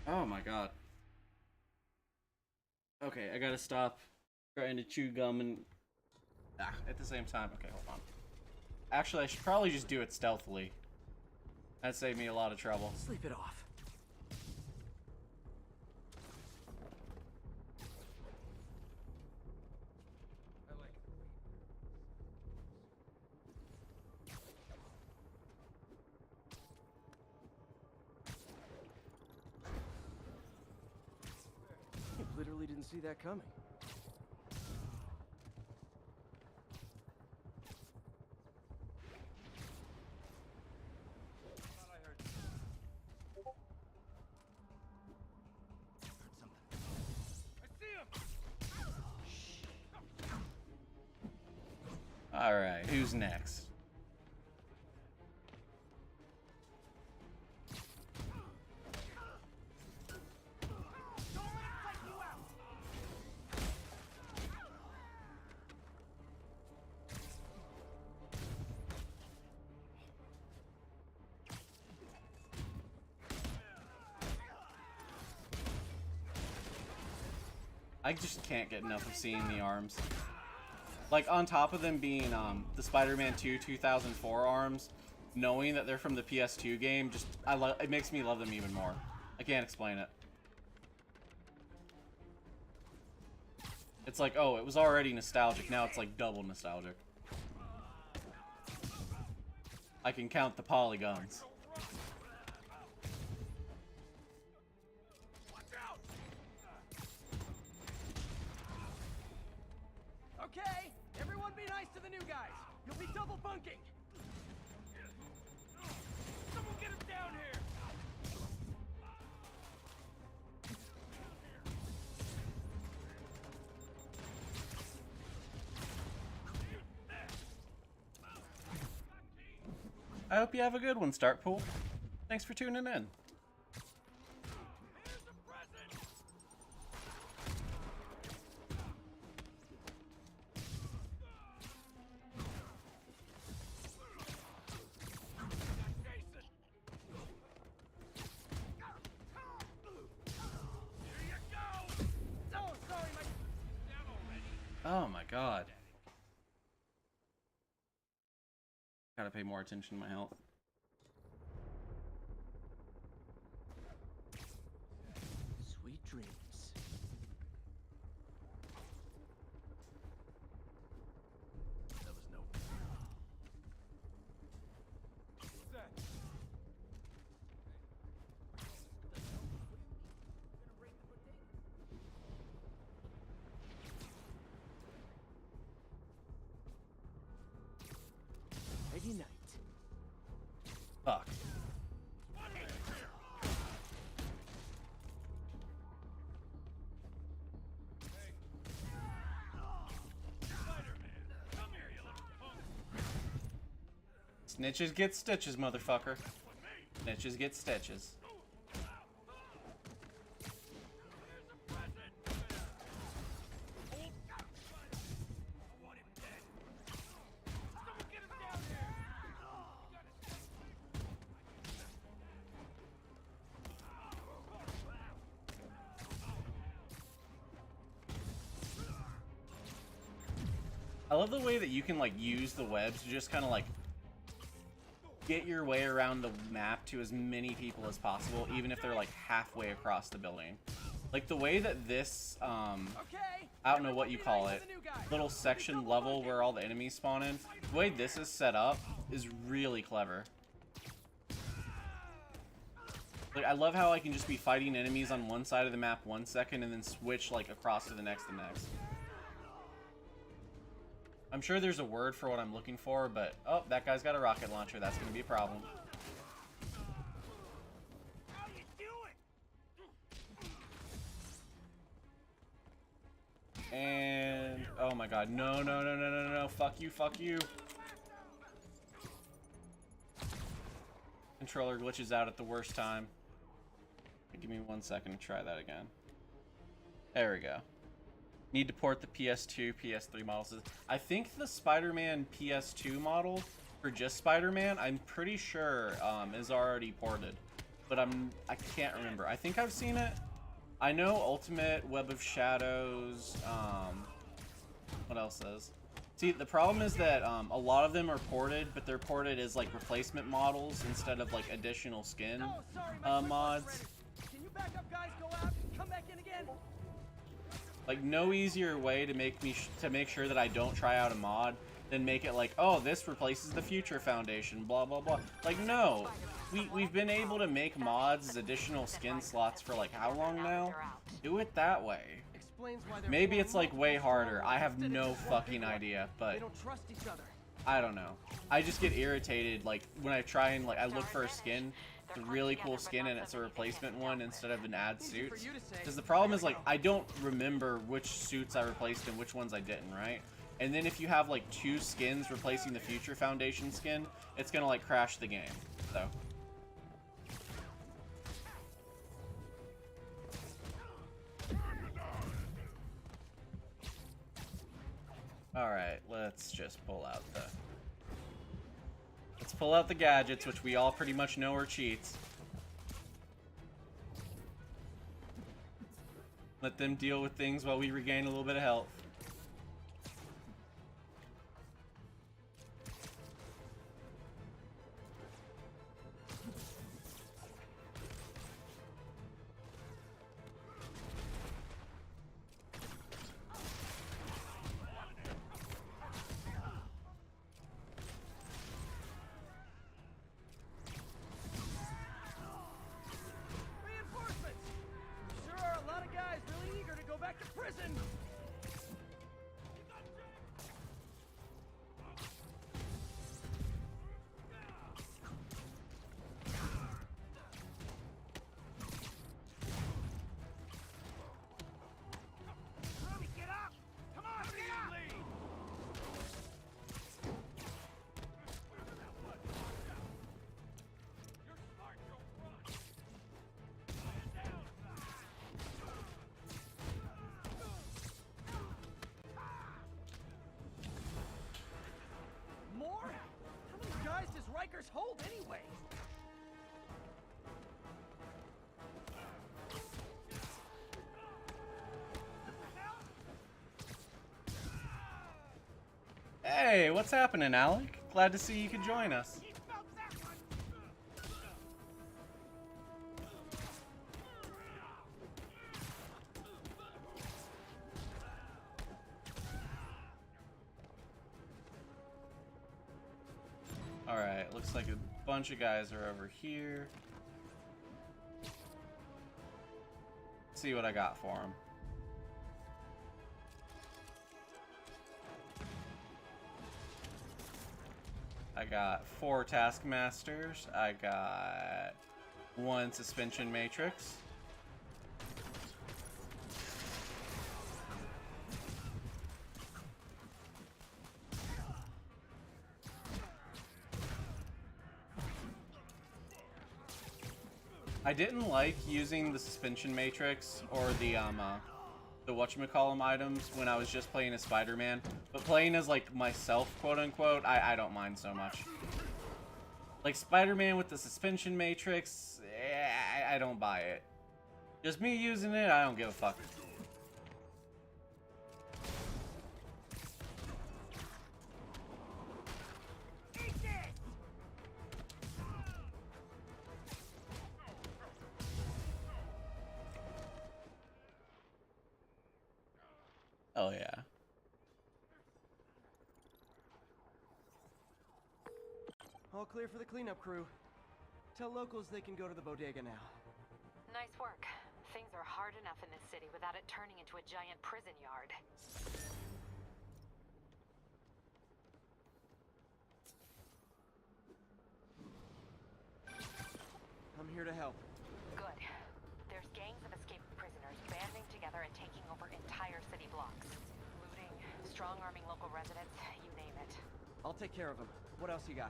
Oh my god. Okay, I gotta stop trying to chew gum and... at the same time. Okay, hold on. Actually, I should probably just do it stealthily. That'd save me a lot of trouble. Sleep it off. Literally didn't see that coming. All right, who's next? I just can't get enough of seeing the arms. Like, on top of them being the Spider-Man 2 2004 arms, knowing that they're from the PS2 game, just it makes me love them even more. I can't explain it. It's like, oh, it was already nostalgic, now it's like double nostalgic. I can count the polygons. Okay, everyone be nice to the new guys. You'll be double bunking. Someone get him down here. I hope you have a good one, Startpool. Thanks for tuning in. god. Gotta pay more attention to my health. Sweet dreams. That was no. What's that? 89. Fuck. Snitches get stitches, motherfucker. Snitches get stitches. I love the way that you can like use the webs to just kind of like get your way around the map to as many people as possible, even if they're like halfway across the building. Like the way that this, I don't know what you call it, little section level where all the enemies spawn in, the way this is set up is really clever. Like I love how I can just be fighting enemies on one side of the map 1 second and then switch like across to the next. I'm sure there's a word for what I'm looking for, but oh, that guy's got a rocket launcher. That's going to be a problem. How you doing? And oh my god, no, no, no, no, no, no, fuck you, fuck you. Controller glitches out at the worst time. Give me 1 second to try that again. There we go. Need to port the PS2, PS3 models. I think the Spider-Man PS2 model for just Spider-Man, I'm pretty sure is already ported, but I can't remember. I think I've seen it. I know Ultimate, Web of Shadows. What else is? See, the problem is that a lot of them are ported, but they're ported as like replacement models instead of like additional skin mods. Can you back up, guys? Go out. Come back in again. Like no easier way to make sure that I don't try out a mod than make it like, oh, this replaces the Future Foundation, blah blah blah. Like no, we've been able to make mods as additional skin slots for like how long now? Do it that way. Maybe it's like way harder. I have no fucking idea, but I don't know. I just get irritated like when I try and like I look for a skin. It's a really cool skin and it's a replacement one instead of an add suit. Because the problem is like I don't remember which suits I replaced and which ones I didn't, right? And then if you have like 2 skins replacing the Future Foundation skin, it's gonna like crash the game. So alright, let's just pull out the gadgets, which we all pretty much know are cheats. Let them deal with things while we regain a little bit of health. Hey, what's happening, Alec? Glad to see you could join us. Alright, looks like a bunch of guys are over here. Let's see what I got for them. I got 4 Taskmasters. I got 1 Suspension Matrix. I didn't like using the Suspension Matrix or the whatchamacallem items when I was just playing as Spider-Man, but playing as like myself, quote unquote, I don't mind so much. Like Spider-Man with the Suspension Matrix, I don't buy it. Just me using it, I don't give a fuck. Oh yeah. All clear for the cleanup crew. Tell locals they can go to the bodega now. Nice work. Things are hard enough in this city without it turning into a giant prison yard. I'm here to help. Good. There's gangs of escaped prisoners banding together and taking over entire city blocks. Looting, strong-arming local residents, you name it. I'll take care of them. What else you got?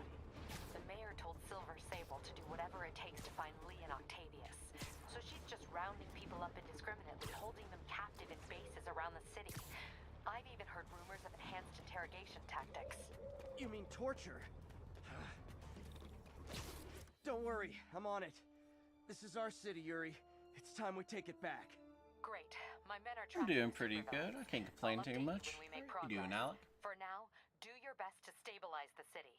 The mayor told Silver Sable to do whatever it takes to find Lee and Octavius. So she's just rounding people up indiscriminately, holding them captive in bases around the city. I've even heard rumors of enhanced interrogation tactics. You mean torture? Don't worry, I'm on it. This is our city, Yuri. It's time we take it back. Great. My men are I'm tracking doing the pretty super good. I can't complain I'll too update you much. when we make How you doing, progress. Alec? For now, do your best to stabilize the city.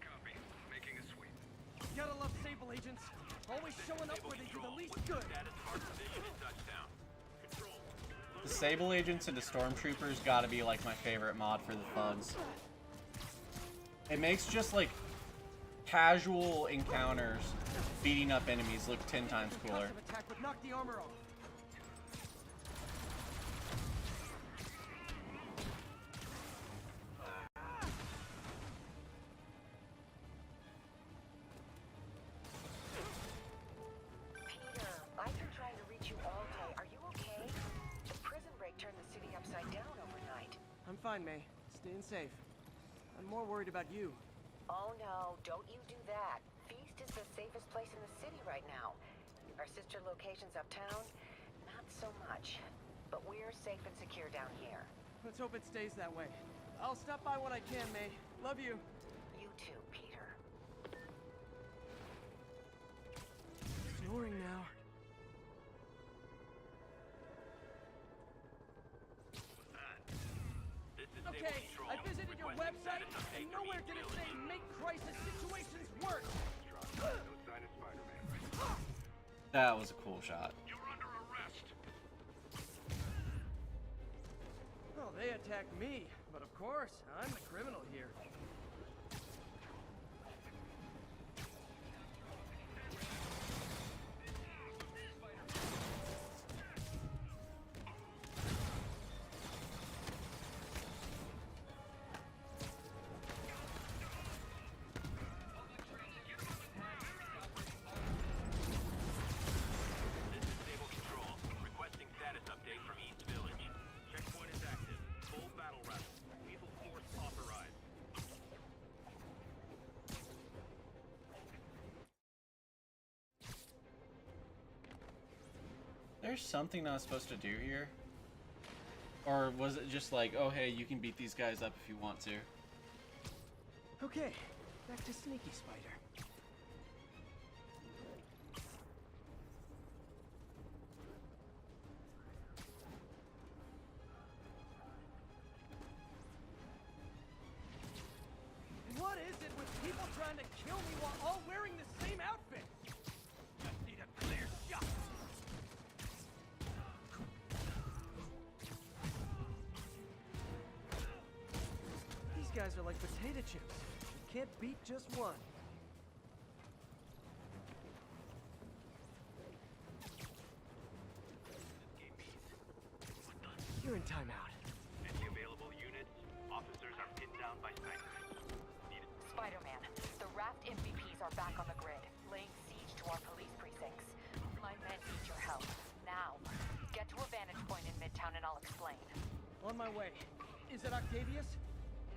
Copy. Making a sweep. Gotta love Sable agents. Always showing up where they do the least good. Status of our position in touchdown. Control. The Sable Agents into Stormtroopers gotta be like my favorite mod for the thugs. It makes just like casual encounters beating up enemies look 10 times cooler. Custom attack would knock the armor off. Peter, I've been trying to reach you all day. Are you okay? The prison break turned the city upside down overnight. I'm fine, May. Staying safe. I'm more worried about you. Oh no, don't you do that. Feast is the safest place in the city right now. Our sister locations uptown, not so much. But we're safe and secure down here. Let's hope it stays that way. I'll stop by when I can, May. Love you. You too, Peter. Snoring now. This is Okay, Stable Control. I visited your Requesting website, status update and from nowhere East did it Village. say make crisis situations worse. No sign of Spider-Man. That was a cool shot. You're under arrest. Well, they attacked me, but of course, I'm the criminal here. This is Stable Control. Requesting status update from East Village. Checkpoint is active. Full battle rep. Lethal force authorized. There's something I was supposed to do here? Or was it just like, oh hey, you can beat these guys up if you want to? Okay, back to Sneaky Spider. What is it with people trying to kill me while all wearing the same outfit? Just need a clear shot. These guys are like potato chips. You can't beat just one. You're in timeout. Any available units? Officers are pinned down by Spiderman. Spider-Man, the Raft MVPs are back on the grid, laying siege to our police precincts. My men need your help. Now. Get to a vantage point in Midtown and I'll explain. On my way. Is it Octavius?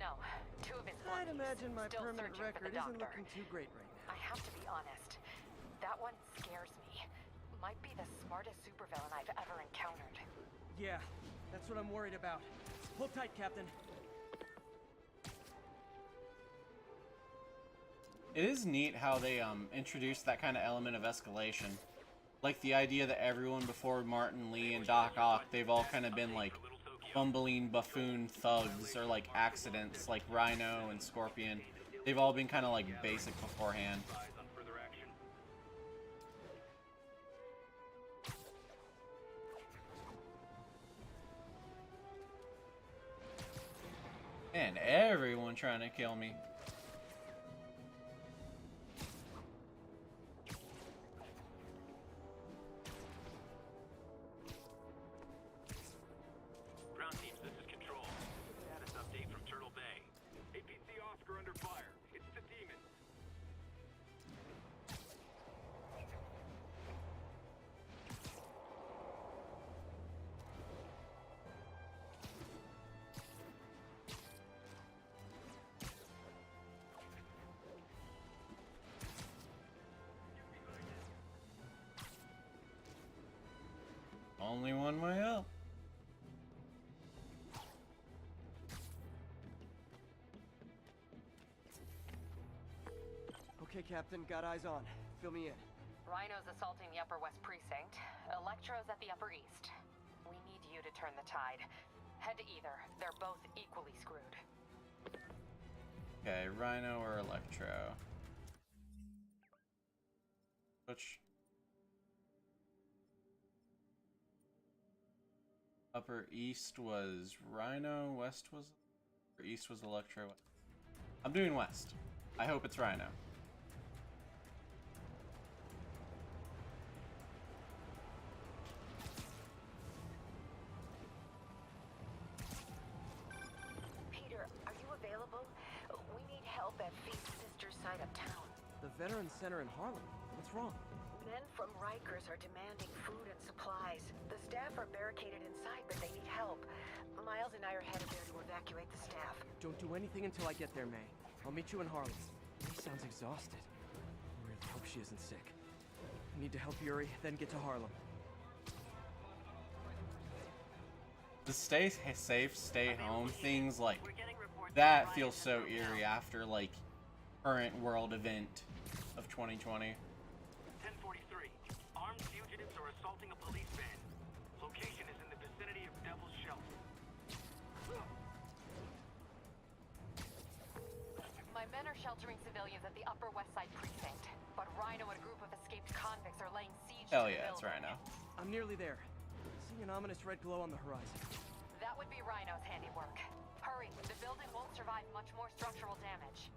No, two of his I'd flunkies, imagine my still permanent searching for record the isn't doctor. looking too great right now. I have to be honest. That one scares me. Might be the smartest supervillain I've ever encountered. Yeah, that's what I'm worried about. Hold tight, Captain. It is neat how they introduced that kind of element of escalation. Like the idea that everyone before Martin Lee and Doc Ock, they've all kind of been like bumbling buffoon thugs or like accidents like Rhino and Scorpion. They've all been kind of like basic beforehand. And everyone trying to kill me. Ground teams, this is Control. Status update from Turtle Bay. APC Oscar under fire. It's the demon. Only one way up. Okay, Captain, got eyes on. Fill me in. Rhino's assaulting the Upper West Precinct. Electro's at the Upper East. We need you to turn the tide. Head to either. They're both equally screwed. Okay, Rhino or Electro? Which? Upper East was Rhino, West was... Or East was Electro. I'm doing West. I hope it's Rhino. Peter, are you available? We need help at Feast's sister's site uptown. The Veterans Center in Harlem. What's wrong? Men from Rikers are demanding food and supplies. The staff are barricaded inside, but they need help. Miles and I are headed there to evacuate the staff. Don't do anything until I get there, May. I'll meet you in Harlem. May sounds exhausted. I really hope she isn't sick. I need to help Yuri, then get to Harlem. The stay safe, stay home things like that feels so eerie after like current world event of 2020. 1043. Armed fugitives are assaulting a police van. Location is in the vicinity of Devil's Shelf. My men are sheltering civilians at the Upper West Side Precinct, but Rhino and a group of escaped convicts are laying siege Hell to the yeah, it's building. Rhino. I'm nearly there. See an ominous red glow on the horizon. That would be Rhino's handiwork. Hurry, the building won't survive much more structural damage.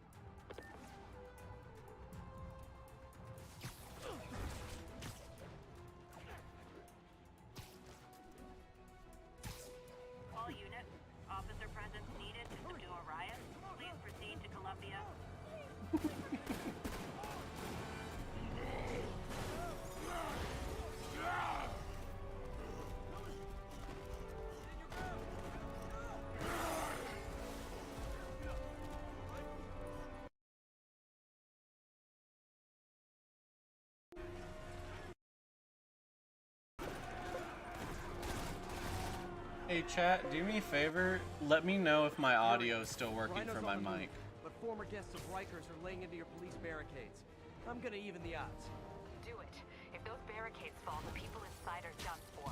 All units, officer presence needed to subdue a riot. Please proceed to Columbia. Hey chat, do me a favor, let me know if my audio is still working Rhino's for on my the move, mic. but former guests of Rikers are laying into your police barricades. I'm gonna even the odds. Do it. If those barricades fall, the people inside are done for.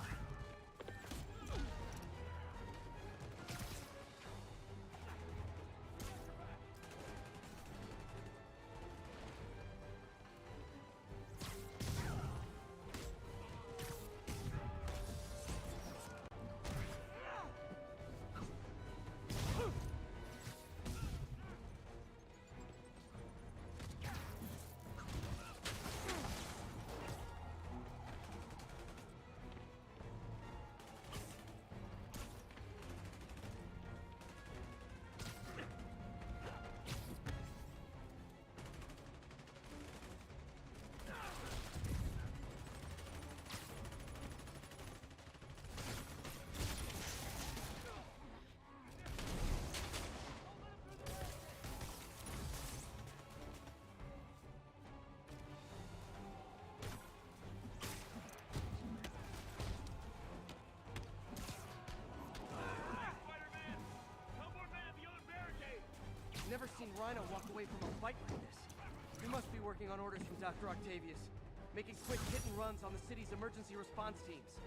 Never seen Rhino walk away from a fight like this. He must be working on orders from Dr. Octavius, making quick hit and runs on the city's emergency response teams.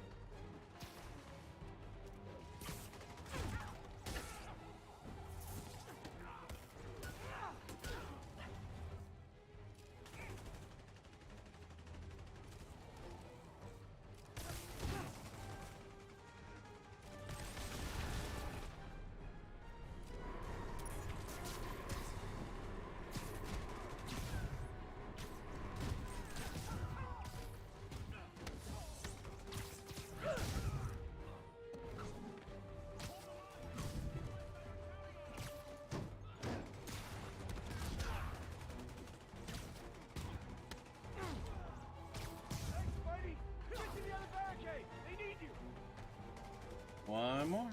One more.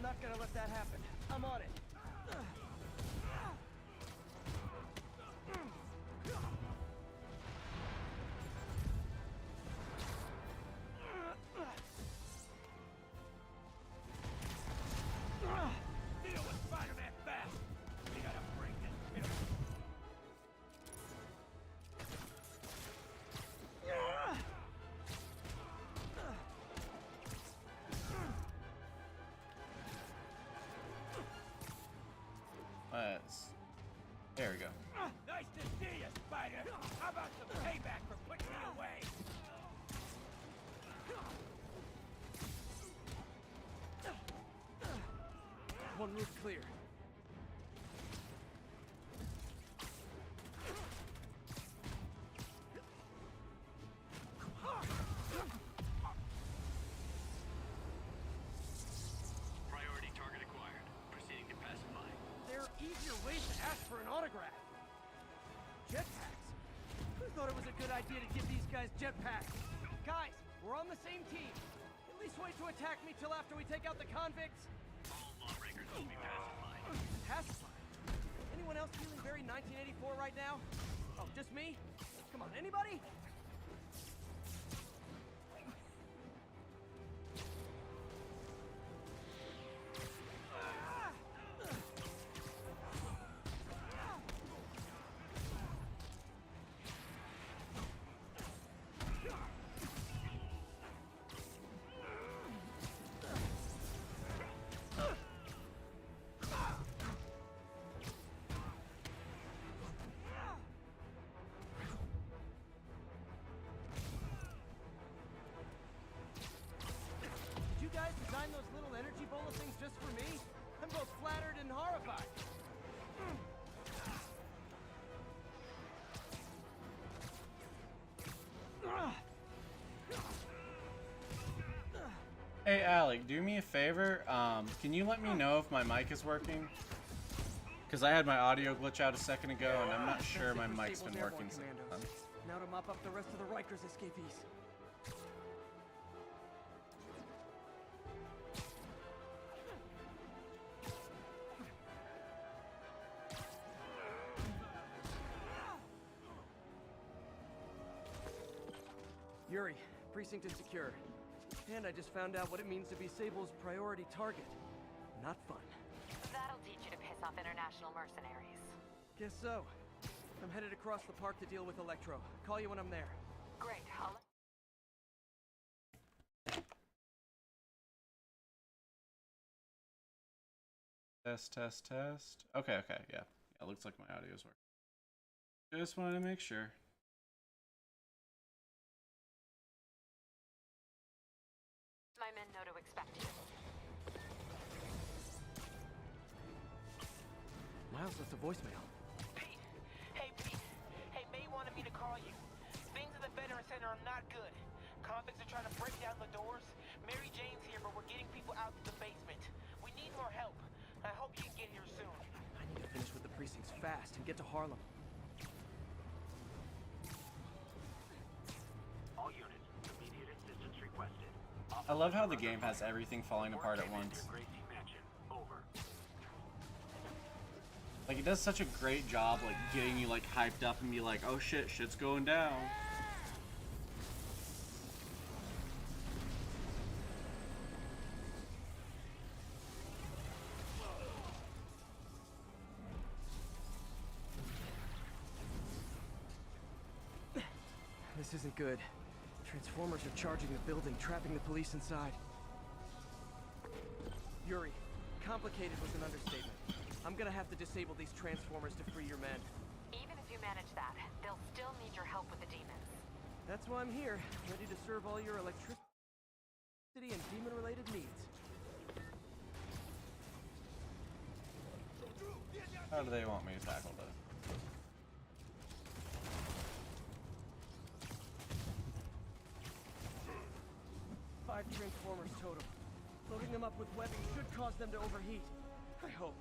Not gonna let that happen. I'm on it. Deal with Spider-Man fast! We gotta bring this kid. There we go. Nice to see you, Spider! How about some payback for putting me away? One roof clear. Priority target acquired. Proceeding to pacify. There are easier ways to ask for an autograph. Jetpacks? Who thought it was a good idea to give these guys jetpacks? Guys, we're on the same team. At least wait to attack me till after we take out the convicts. All lawbreakers will be pacified. Pacified? Anyone else feeling very 1984 right now? Oh, just me? Come on, anybody? Hey Alec, do me a favor. Can you let me know if my mic is working? Because I had my audio glitch out a second ago, and I'm not sure my mic's been working since then. Now to mop up the rest of the Rikers escapees. Yuri, precinct is secure. And I just found out what it means to be Sable's priority target. Not fun. That'll teach you to piss off international mercenaries. Guess so. I'm headed across the park to deal with Electro. Call you when I'm there. Great, I'll... Test, test, test. Okay, okay, yeah. Yeah, looks like my audio's working. Just wanted to make sure. My men know to expect you. Miles left a voicemail. Pete! Hey, Pete! Hey, May wanted me to call you. Things at the Veteran Center are not good. Convicts are trying to break down the doors. Mary Jane's here, but we're getting people out to the basement. We need more help. I hope you can get here soon. I need to finish with the precincts fast and get to Harlem. All units, immediate assistance requested. I love how the game has everything falling apart at once. Gracie Mansion. Over. Like, it does such a great job, like, getting you, like, hyped up and be like, oh shit, shit's going down. This isn't good. Transformers are charging the building, trapping the police inside. Yuri, complicated was an understatement. I'm gonna have to disable these transformers to free your men. Even if you manage that, they'll still need your help with the demons. That's why I'm here, ready to serve all your electricity and demon-related needs. How do they want me to tackle this? 5 transformers total. Loading them up with webbing should cause them to overheat. I hope.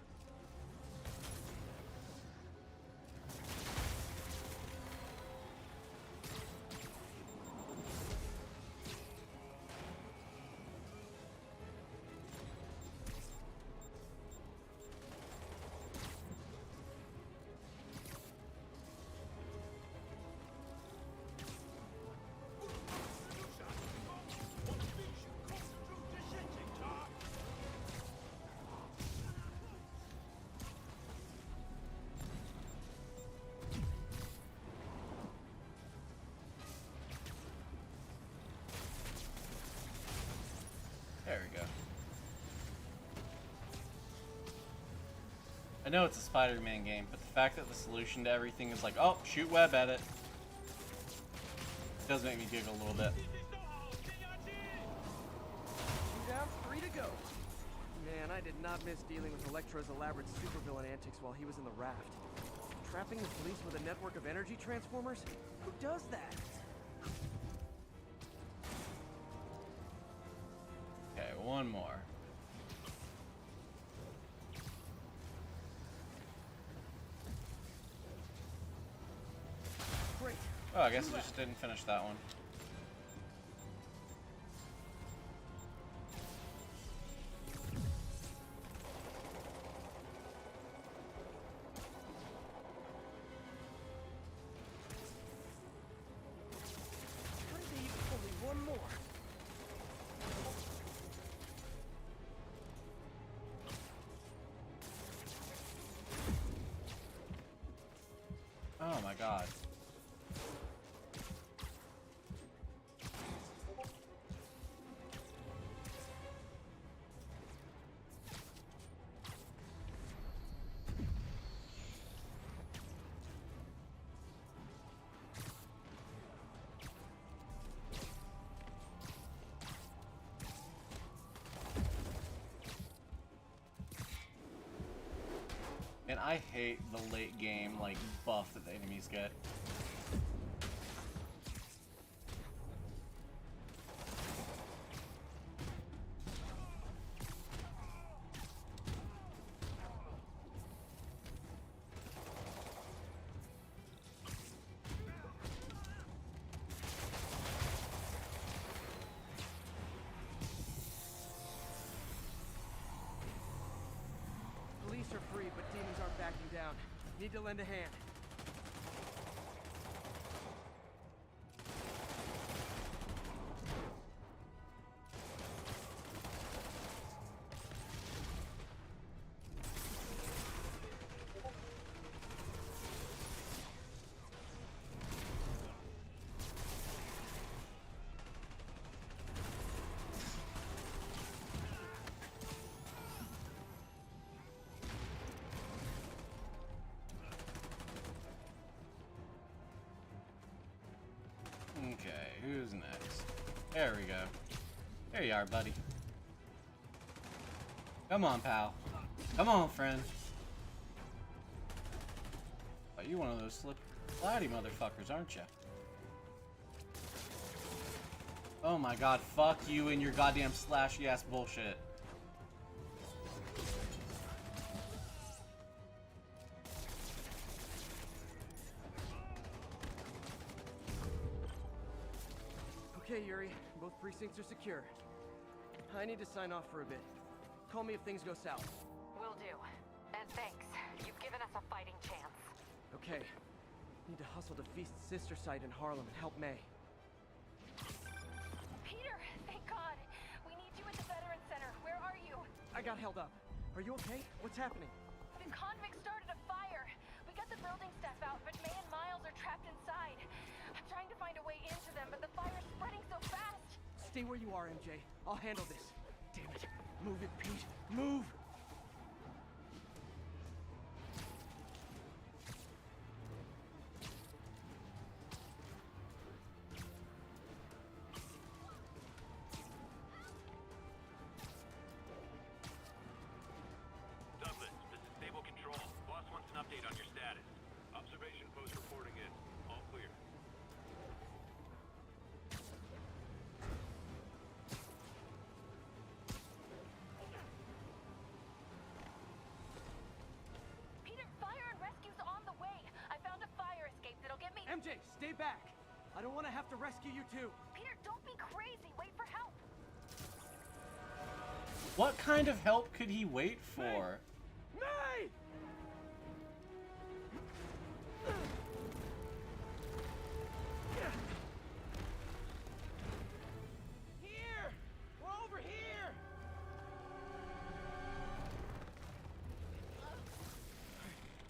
There we go. I know it's a Spider-Man game, but the fact that the solution to everything is like, oh, shoot web at it, does make me giggle a little bit. 2 down, 3 to go. Man, I did not miss dealing with Electro's elaborate supervillain antics while he was in the raft. Trapping the police with a network of energy transformers? Who does that? Okay, one more. Great. Oh, I guess I just didn't finish that one. How did they even pull me one more? Oh my god. And I hate the late game, like, buff that the enemies get. but demons aren't backing down. Need to lend a hand. Okay, who's next? There we go. There you are, buddy. Come on, pal. Come on, friend. Oh, you're one of those slidey motherfuckers, aren't you? Oh my god, fuck you and your goddamn slashy ass bullshit. Okay, Yuri. Both precincts are secure. I need to sign off for a bit. Call me if things go south. Will do. And thanks. You've given us a fighting chance. Okay. Need to hustle to Feast's sister site in Harlem and help May. Peter, thank God. We need you at the Veterans Center. Where are you? I got held up. Are you okay? What's happening? The convicts started a fire. We got the building staff out, but May and Miles are trapped inside. I'm trying to find a way into them, but the fire's spreading so fast. Stay where you are, MJ. I'll handle this. Damn it. Move it, Pete. Move! Douglas, this is Stable Control. Boss wants an update on your status. Observation post reporting in. All clear. Peter, fire and rescue's on the way. I found a fire escape that'll get me... MJ, stay back! I don't want to have to rescue you too. Peter, don't be crazy. Wait for help. What kind of help could he wait for? May! Here! We're over here!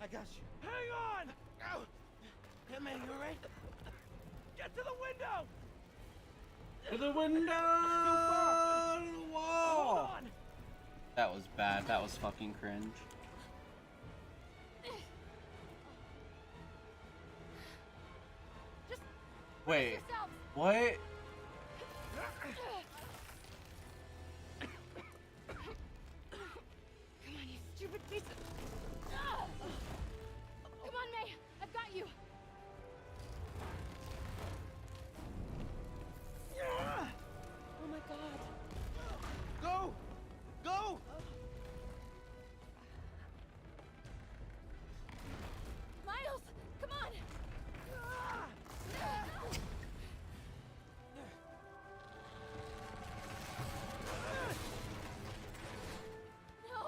I got you. Hang on! Ow! Hey, man, you alright? Get to the window! To the window! To the wall! Hold on! That was bad. That was fucking cringe. Just Wait. yourselves. What? Come on, you stupid piece of... Come on, May. I've got you. Oh my god. Go! Go! Miles, come on. No.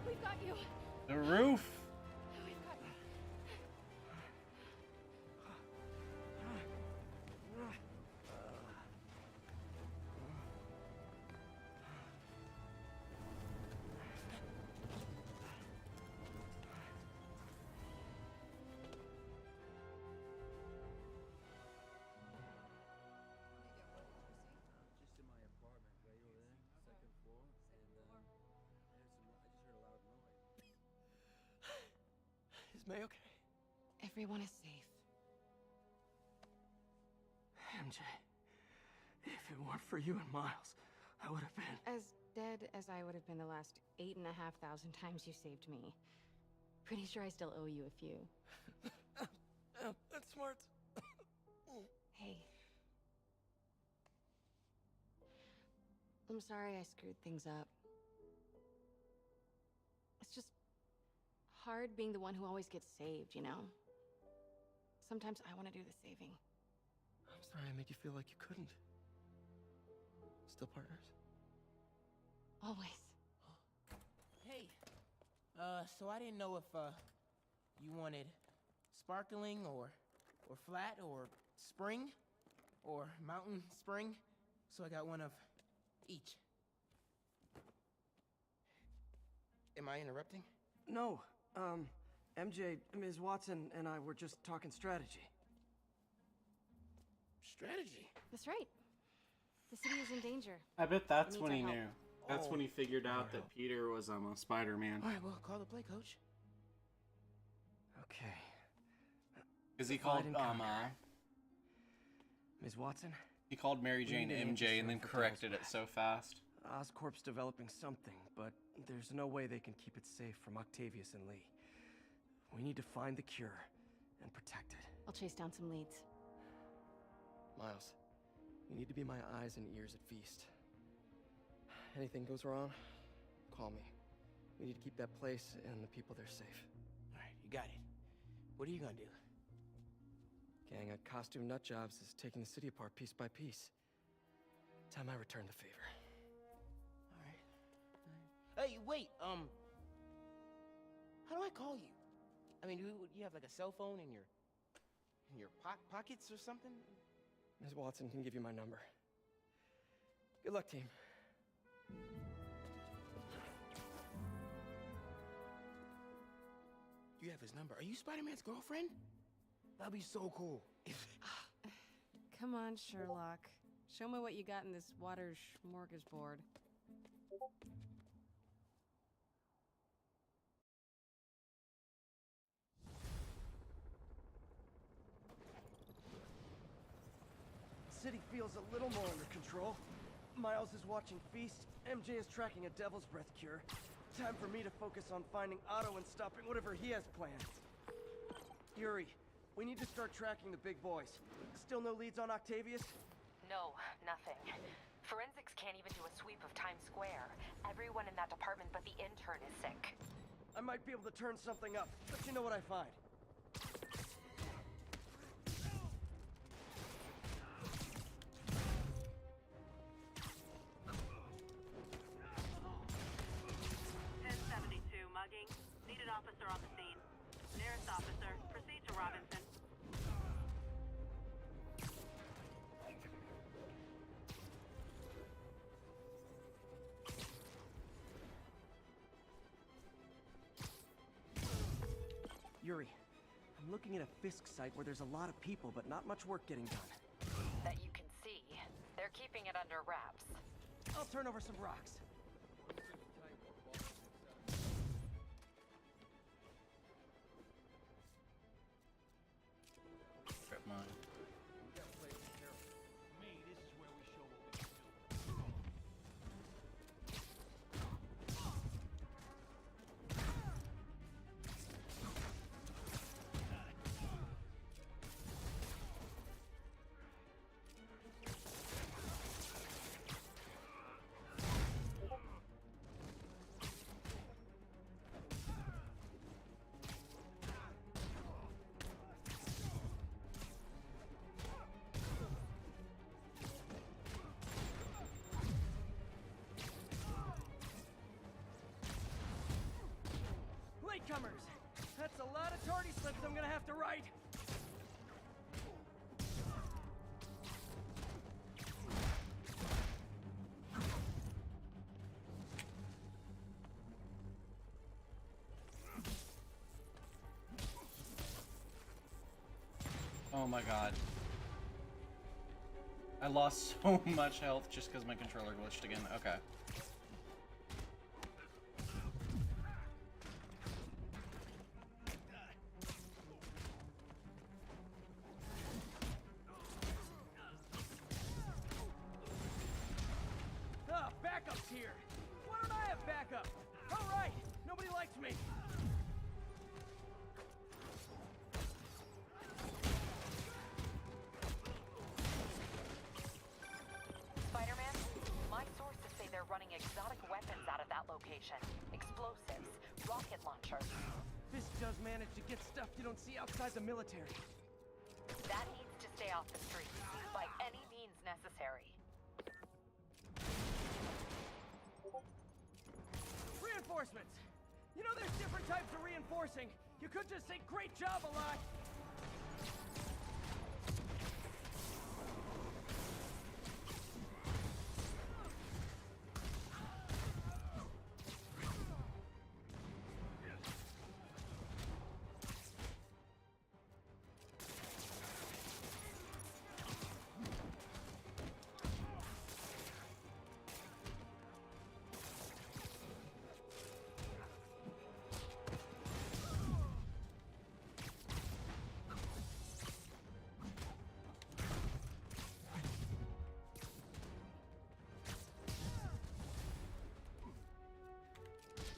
We've got you. The roof. We've got you. Just in my apartment, right over there, second floor, and I just heard a loud noise. Is May okay? Everyone is safe. MJ, if it weren't for you and Miles, I would have been... As dead as I would have been the last 8,500 times you saved me. Pretty sure I still owe you a few. That's smart. Hey. I'm sorry I screwed things up. It's just hard being the one who always gets saved, you know? Sometimes I want to do the saving. I'm sorry I made you feel like you couldn't. Still partners? Always. Hey, so I didn't know if, you wanted sparkling or flat or spring or mountain spring, so I got one of each. Am I interrupting? No, MJ, Ms. Watson, and I were just talking strategy. Strategy? That's right. The city is in danger. I bet that's Needs when our he help. knew. That's when he figured out that Peter was a Spider-Man. All right, well, call the play, coach. Okay. Because he called Ms. Watson? he called Mary We Jane need an MJ and then answer for corrected it Devil's so fast. Oscorp's developing something, but there's no way they can keep it safe from Octavius and Lee. We need to find the cure and protect it. I'll chase down some leads. Miles, you need to be my eyes and ears at Feast. Anything goes wrong, call me. We need to keep that place and the people there safe. All right, you got it. What are you gonna do? Gang at Costume Nut Jobs is taking the city apart piece by piece. Time I return the favor. All right. Hey, wait, how do I call you? I mean, you have like a cell phone in your pockets or something? Ms. Watson can give you my number. Good luck, team. You have his number. Are you Spider-Man's girlfriend? That'd be so cool. Come on, Sherlock. Show me what you got in this water smorgasbord. City feels a little more under control. Miles is watching Feast. MJ is tracking a Devil's Breath cure. Time for me to focus on finding Otto and stopping whatever he has planned. Yuri, we need to start tracking the big boys. Still no leads on Octavius? No, nothing. Forensics can't even do a sweep of Times Square. Everyone in that department but the intern is sick. I might be able to turn something up. Let you know what I find. Mugging. Needed officer on the scene. Nearest officer. Proceed to Robinson. Yuri, I'm looking at a Fisk site where there's a lot of people, but not much work getting done. That you can see. They're keeping it under wraps. I'll turn over some rocks. Trip mine. Latecomers! That's a lot of tardy slips I'm gonna have to write! Oh my god. I lost so much health just because my controller glitched again. Okay. Ah, backup's here! Why don't I have backup? Alright! Nobody likes me! Spider-Man, my sources say location. Explosives, rocket launchers. Fisk does manage to get stuff you don't see outside the military. That needs to stay off the streets, by any means necessary. Reinforcements! You know there's different types of reinforcing. You could just say, great job a lot.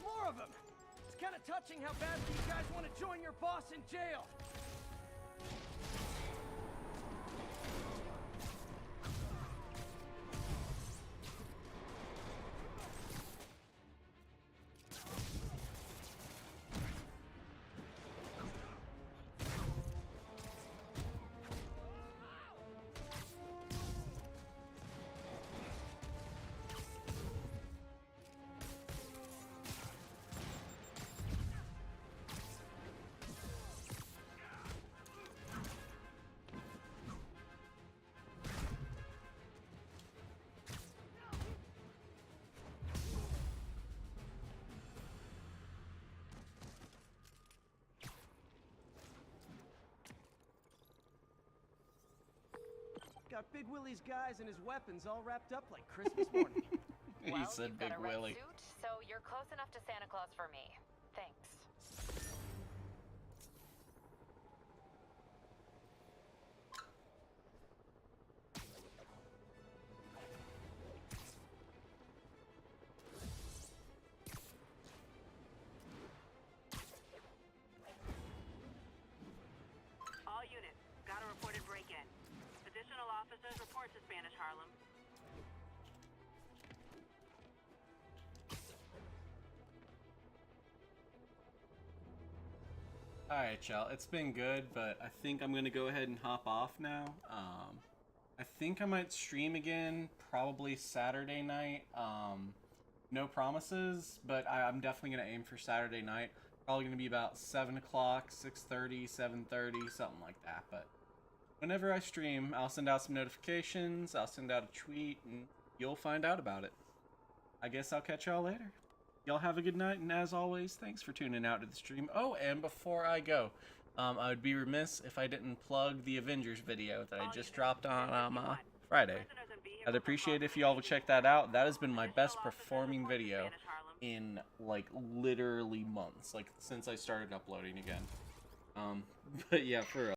More of them! It's kind of touching how badly you guys want to join your boss in jail. Got Big Willie's guys and his weapons all wrapped up like Christmas morning. He Well, said you've Big got a red Willie. suit, so you're close enough to Santa Claus for me. Thanks. All units, got a reported break-in. Additional officers report to Spanish Harlem. Alright, y'all. It's been good, but I think I'm going to go ahead and hop off now. I think I might stream again, probably Saturday night. No promises, but I'm definitely going to aim for Saturday night. Probably going to be about 7 o'clock, 6:30, 7:30, something like that. But whenever I stream, I'll send out some notifications, I'll send out a tweet, and you'll find out about it. I guess I'll catch y'all later. Y'all have a good night, and as always, thanks for tuning out to the stream. Oh, and before I go, I would be remiss if I didn't plug the Avengers video that I just dropped on Friday. I'd appreciate if y'all would check that out. That has been my best performing video in, like, literally months, like, since I started uploading again. But yeah, for real.